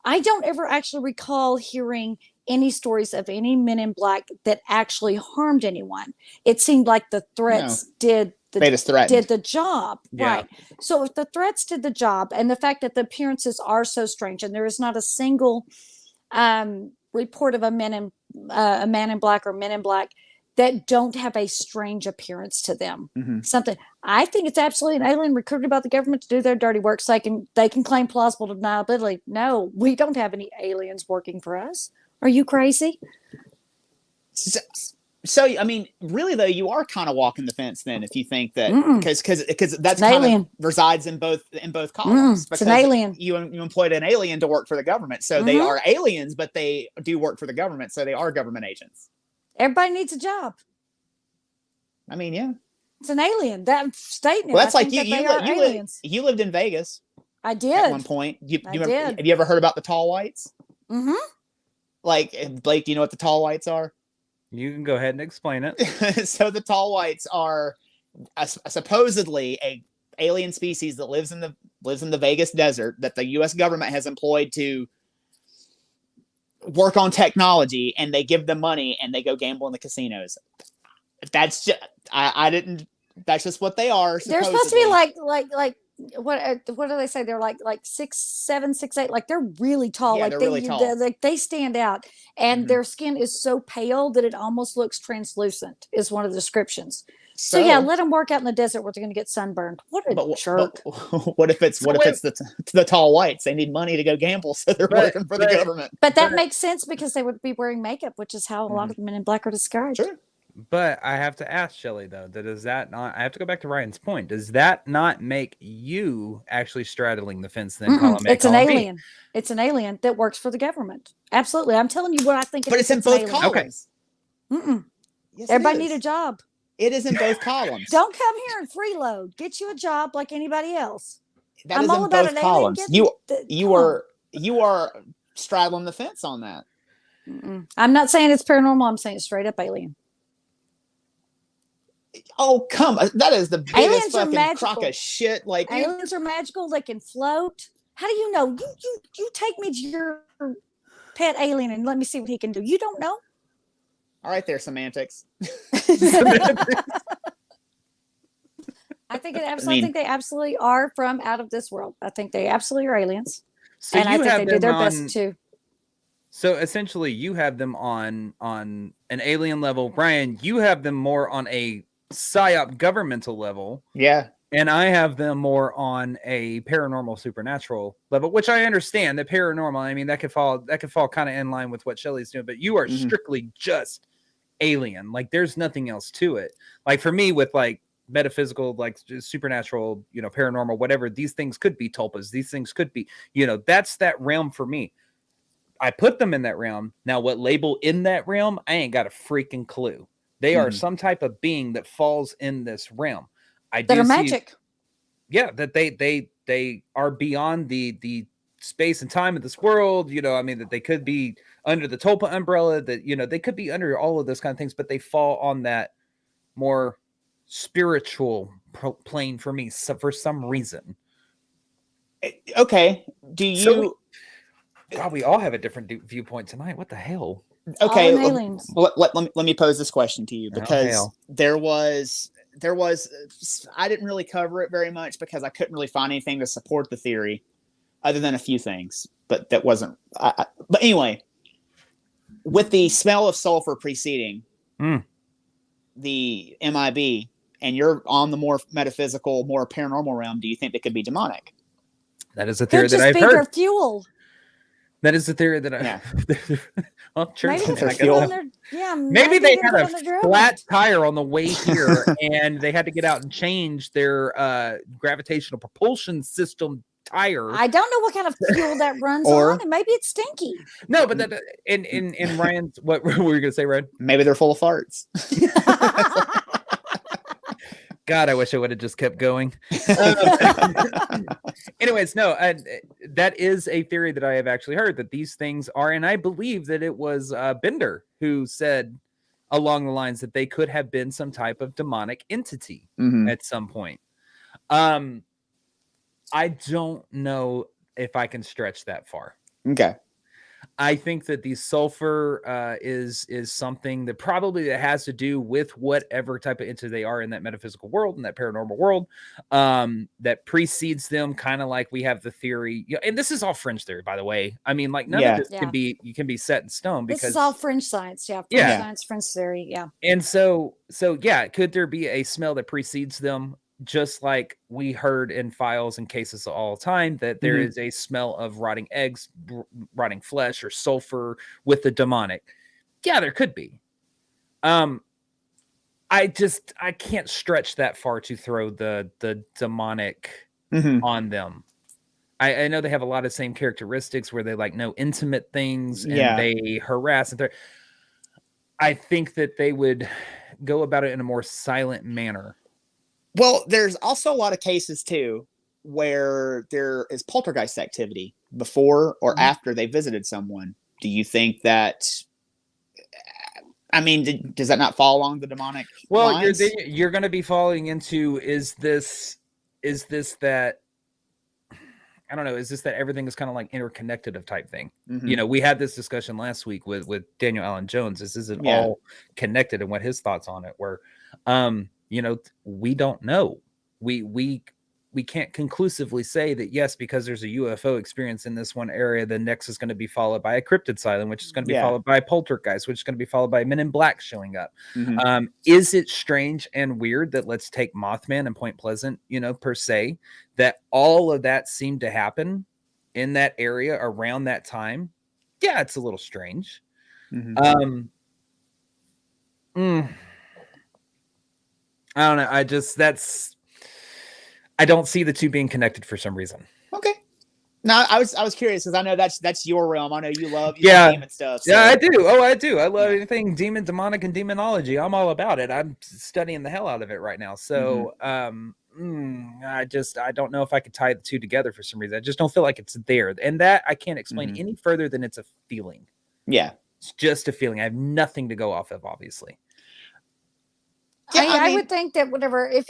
I don't ever actually recall hearing any stories of any men in black that actually harmed anyone. It seemed like the threats did the job. Yeah. Right. So if the threats did the job, and the fact that the appearances are so strange, and there is not a single report of a man in black or men in black that don't have a strange appearance to them. Mm-hmm. Something. I think it's absolutely an alien recruited by the government to do their dirty work so they can claim plausible deniability. No, we don't have any aliens working for us. Are you crazy? So I mean, really though, you are kind of walking the fence then if you think that because that's kind alien. Of resides in both columns. It's an alien. You employed an alien to work for the government, so they are aliens, but they do work for the government, so they are government agents. Everybody needs a job. I mean, yeah. It's an alien. That statement. Well, that's I like think you. that they are aliens. You lived in Vegas I at did. one point. I Remember, did. have you ever heard about the tall whites? Mm-hmm. Like, Blake, do you know what the tall whites are? You can go ahead and explain it. So the tall whites are supposedly a alien species that lives in the Vegas desert that the U.S. government has employed to work on technology, and they give them money and they go gamble in the casinos. That's just I didn't. That's just what they are. They're supposed to be like what do they say? They're like 6'7", 6'8". Like they're really tall. Yeah, like they're really tall. Like they stand out, and their skin is so pale that it almost looks translucent. Is one of the descriptions. So yeah, let them work out in the desert where they're going to get sunburned. What a jerk! What if it's the tall whites? They need money to go gamble, so they're working for the government. But that makes sense because they would be wearing makeup, which is how a lot of the Men in Black are disguised. Sure. But I have to ask Shelley though, does that not? I have to go back to Ryan's point. Does that not make you actually straddling the fence? Then it's an alien. It's an alien that works for the government. Absolutely, I'm telling you what I think. But it's in both columns. Okay. Yes, everybody need a job. It is in both columns. Don't come here and freeload. Get you a job like anybody else. I'm all about both columns. You are straddling the fence on that. I'm not saying it's paranormal. I'm saying it's straight up alien. Oh, come on. That is the biggest fucking crock of shit. Like, aliens are magical. They can float. How do you know? You take me to your pet alien and let me see what he can do. You don't know. All right, there, semantics. I think they absolutely are from out of this world. I think they absolutely are aliens, and I think they do their best too. So essentially, you have them on an alien level. Brian, you have them more on a psyop governmental level. Yeah. And I have them more on a paranormal supernatural level, which I understand. The paranormal, I mean, that could fall kind of in line with what Shelley's doing, but you are strictly just alien. Like there's nothing else to it. Like for me, with like metaphysical, like supernatural, paranormal, whatever, these things could be tulpas. These things could be, that's that realm for me. I put them in that realm. Now, what label in that realm, I ain't got a freaking clue. They are some type of being that falls in this realm. That are magic. Yeah, that they are beyond the space and time of this world. That they could be under the Tulpa umbrella. That they could be under all of those kind of things, but they fall on that more spiritual plane for me. So for some reason. Okay. Do you? God, we all have a different viewpoint tonight. What the hell? Okay, let me pose this question to you, because there was I didn't really cover it very much because I couldn't really find anything to support the theory other than a few things, but that wasn't but anyway, with the smell of sulfur preceding the MIB, and you're on the more metaphysical, more paranormal realm, do you think they could be demonic? That is a theory that I've heard. Their fuel. That is the theory that I. Well, sure. Maybe they had a flat tire on the way here, and they had to get out and change their gravitational propulsion system tire. I don't know what kind of fuel that runs on, and maybe it's stinky. No, but that in Ryan's, what were you going to say, Ryan? Maybe they're full of farts. God, I wish I would have just kept going. Anyways, no, that is a theory that I have actually heard, that these things are, and I believe that it was Bender who said along the lines that they could have been some type of demonic entity at some point. I don't know if I can stretch that far. Okay. I think that the sulfur is something that probably has to do with whatever type of entity they are in that metaphysical world, in that paranormal world, that precedes them. Kind of like we have the theory, and this is all fringe theory, by the way. I mean, like none of this can be set in stone, because this is all fringe science. Science, fringe theory. Yeah. And so could there be a smell that precedes them? Just like we heard in files and cases all the time, that there is a smell of rotting eggs, rotting flesh, or sulfur with the demonic. Yeah, there could be. I can't stretch that far to throw the demonic on them. I know they have a lot of same characteristics where they like know intimate things and they harass and I think that they would go about it in a more silent manner. Well, there's also a lot of cases too where there is poltergeist activity before or after they visited someone. Do you think that? I mean, does that not fall along the demonic lines? You're going to be falling into is this that I don't know, is this that everything is kind of like interconnected of type thing? Mm-hmm. We had this discussion last week with Daniel Allen Jones. This isn't all connected and what his thoughts on it were. We don't know. We can't conclusively say that yes, because there's a UFO experience in this one area, the next is going to be followed by a cryptid sighting, which is going to be followed by a poltergeist, which is going to be followed by Men in Black showing up. Mm-hmm. Is it strange and weird that let's take Mothman and Point Pleasant, per se, that all of that seemed to happen in that area around that time? Yeah, it's a little strange. Mm-hmm. I don't know. I don't see the two being connected for some reason. Okay. No, I was curious because I know that's your realm. I know you love demon stuff. So. Yeah, I do. Oh, I do. I love anything demon, demonic, and demonology. I'm all about it. I'm studying the hell out of it right now. So, I don't know if I could tie the two together for some reason. I just don't feel like it's there, and that I can't explain any further than it's a feeling. Yeah, it's just a feeling. I have nothing to go off of, obviously. Yeah, I would think that whatever, if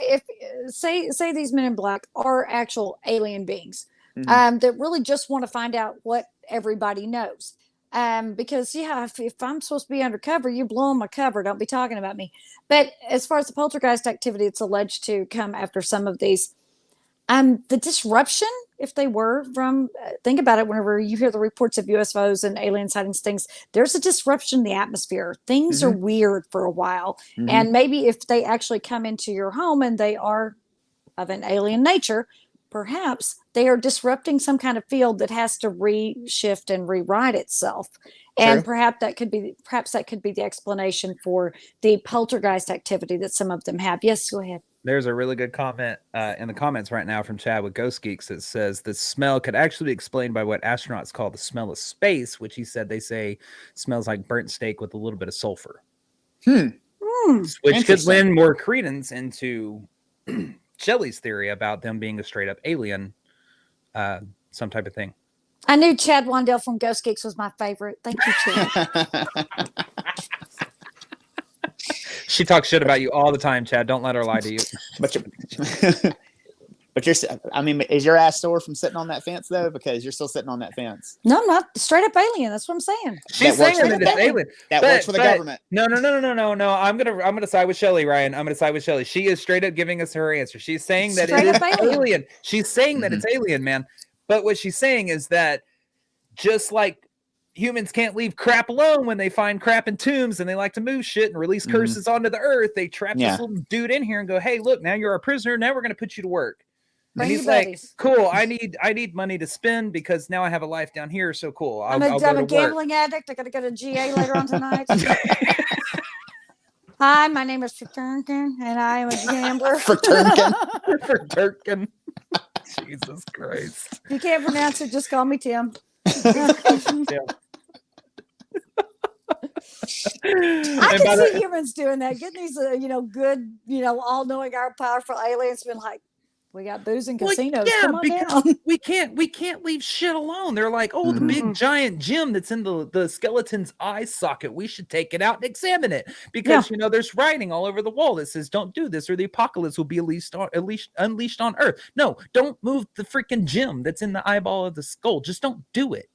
say these Men in Black are actual alien beings, that really just want to find out what everybody knows, because if I'm supposed to be undercover, you're blowing my cover. Don't be talking about me. But as far as the poltergeist activity, it's alleged to come after some of these, the disruption. If they were from, think about it, whenever you hear the reports of UFOs and alien sightings, things, there's a disruption in the atmosphere. Things are weird for a while. And maybe if they actually come into your home and they are of an alien nature, perhaps they are disrupting some kind of field that has to reshift and rewrite itself. And perhaps that could be the explanation for the poltergeist activity that some of them have. Yes, go ahead. There's a really good comment in the comments right now from Chad with Ghost Geeks that says the smell could actually be explained by what astronauts call the smell of space, which they say smells like burnt steak with a little bit of sulfur. Which could lend more credence into Shelley's theory about them being a straight up alien, some type of thing. I knew Chad Wandell from Ghost Geeks was my favorite. Thank you, Chad. She talks shit about you all the time, Chad. Don't let her lie to you. But is your ass sore from sitting on that fence though? Because you're still sitting on that fence. No, I'm not. Straight up alien. That's what I'm saying. She's saying that it's alien. That works for the government. No. I'm gonna side with Shelley, Ryan. I'm gonna side with Shelley. She is straight up giving us her answer. She's saying that it is alien. She's saying that it's alien, man. But what she's saying is that just like humans can't leave crap alone when they find crap in tombs and they like to move shit and release curses onto the earth. They trap this little dude in here and go, hey, look, now you're a prisoner. Now we're going to put you to work. And he's like, cool, I need money to spend because now I have a life down here. So cool. I'm a gambling addict. I got to go to GA later on tonight. Hi, my name is Fraterkin and I am a gambler. Fraterkin. Jesus Christ. If you can't pronounce it, just call me Tim. I can see humans doing that, getting these good, all-knowing, powerful aliens been like, we got booze and casinos. Come on down. we can't leave shit alone. They're like, the big giant gem that's in the skeleton's eye socket, we should take it out and examine it because there's writing all over the wall that says don't do this or the apocalypse will be unleashed on Earth. No, don't move the freaking gem that's in the eyeball of the skull. Just don't do it.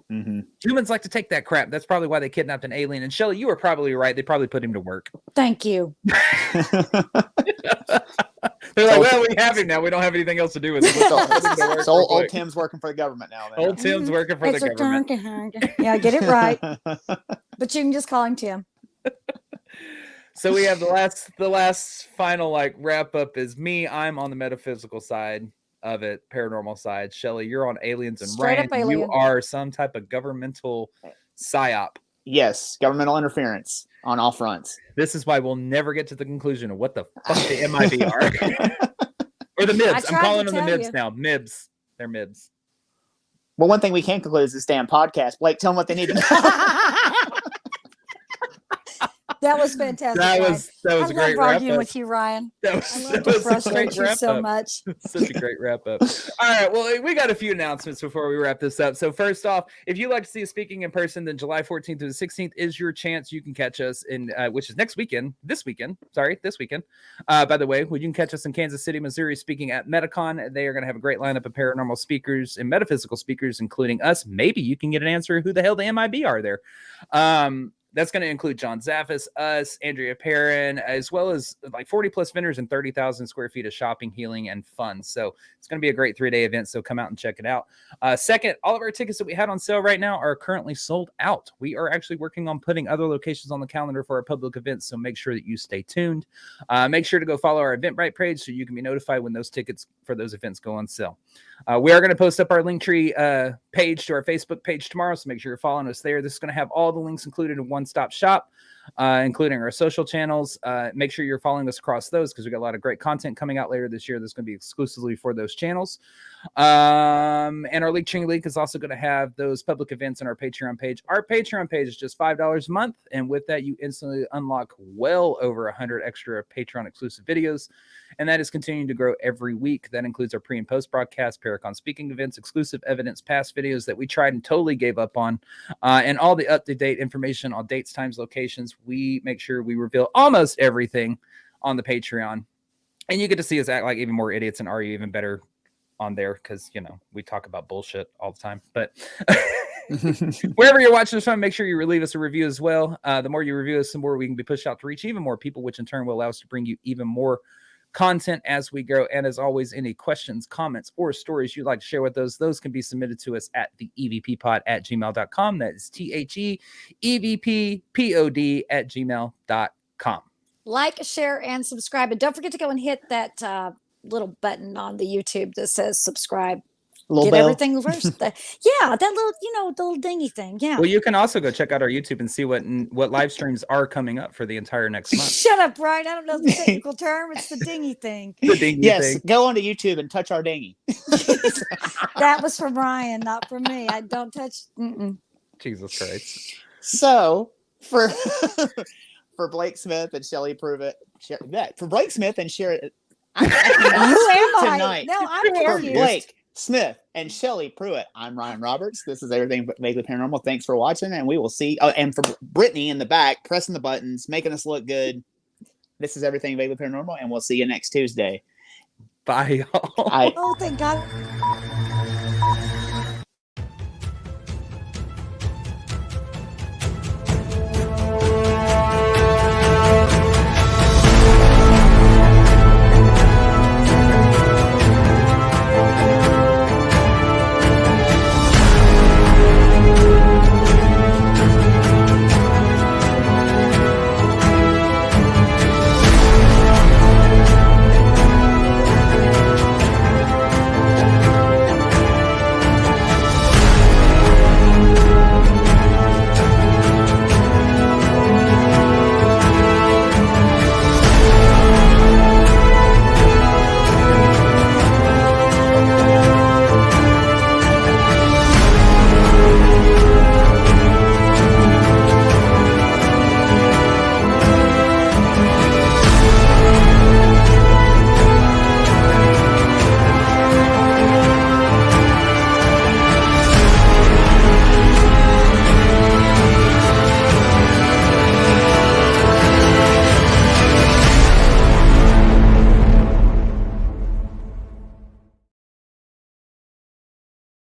Humans like to take that crap. That's probably why they kidnapped an alien. And Shelley, you were probably right. They probably put him to work. Thank you. They're like, well, we have him now. We don't have anything else to do with him. So old Tim's working for the government now. Then. Old Tim's working for the government. Yeah, get it right. But you can just call him Tim. So we have the last final wrap up is me. I'm on the metaphysical side of it, paranormal side. Shelley, you're on aliens, and Ryan, you are some type of governmental psyop. Yes, governmental interference on all fronts. This is why we'll never get to the conclusion of what the fuck the MIB are. Or the MIBs. I'm calling them the MIBs now. MIBs. They're MIBs. Well, one thing we can conclude is this damn podcast. Blake, tell them what they need to know. That was fantastic. That was I a great wrap arguing up. with you, Ryan. That I was love to a frustrate great you wrap so up. much. Such a great wrap up. All right, well, we got a few announcements before we wrap this up. So first off, if you'd like to see us speaking in person, then July 14th through the 16th is your chance. You can catch us in, which is this weekend. By the way, you can catch us in Kansas City, Missouri, speaking at Metacon. They are going to have a great lineup of paranormal speakers and metaphysical speakers, including us. Maybe you can get an answer who the hell the MIB are there. That's going to include John Zaffis, us, Andrea Perrin, as well as like 40 plus vendors and 30,000 square feet of shopping, healing, and fun. So it's going to be a great 3-day event. So come out and check it out. Second, all of our tickets that we had on sale right now are currently sold out. We are actually working on putting other locations on the calendar for our public events. So make sure that you stay tuned. Make sure to go follow our Eventbrite page so you can be notified when those tickets for those events go on sale. We are going to post up our Linktree page to our Facebook page tomorrow. So make sure you're following us there. This is going to have all the links included in one-stop shop, including our social channels. Make sure you're following us across those because we got a lot of great content coming out later this year that's going to be exclusively for those channels. And our Linktree link is also going to have those public events on our Patreon page. Our Patreon page is just $5 a month. And with that, you instantly unlock well over 100 extra Patreon exclusive videos. And that is continuing to grow every week. That includes our pre and post broadcast, Paracon speaking events, exclusive evidence, past videos that we tried and totally gave up on, and all the up-to-date information on dates, times, locations. We make sure we reveal almost everything on the Patreon. And you get to see us act like even more idiots and argue even better on there because, you know, we talk about bullshit all the time. But wherever you're watching this from, make sure you leave us a review as well. The more you review us, the more we can be pushed out to reach even more people, which in turn will allow us to bring you even more content as we grow. And as always, any questions, comments, or stories you'd like to share with those can be submitted to us at the evppod@gmail.com. That is THEEVPPOD@gmail.com. Like, share, and subscribe. And don't forget to go and hit that little button on the YouTube that says subscribe. Get bell. everything first. That little, the little dingy thing. Yeah. Well, you can also go check out our YouTube and see what live streams are coming up for the entire next month. Shut up, Brian. I don't know the technical term. It's the dingy thing. The dingy thing. Go onto YouTube and touch our dinghy. That was for Brian, not for me. I don't touch. Jesus Christ. So for Blake Smith and Shelley Pruitt, for Blake Smith and Sherry, Who am I? tonight. No, I'm For confused. Blake Smith and Shelley Pruitt, I'm Ryan Roberts. This is Everything Vaguely Paranormal. Thanks for watching, and we will see. Oh, and for Brittany in the back, pressing the buttons, making us look good. This is Everything Vaguely Paranormal, and we'll see you next Tuesday. Bye, y'all. Oh, thank God.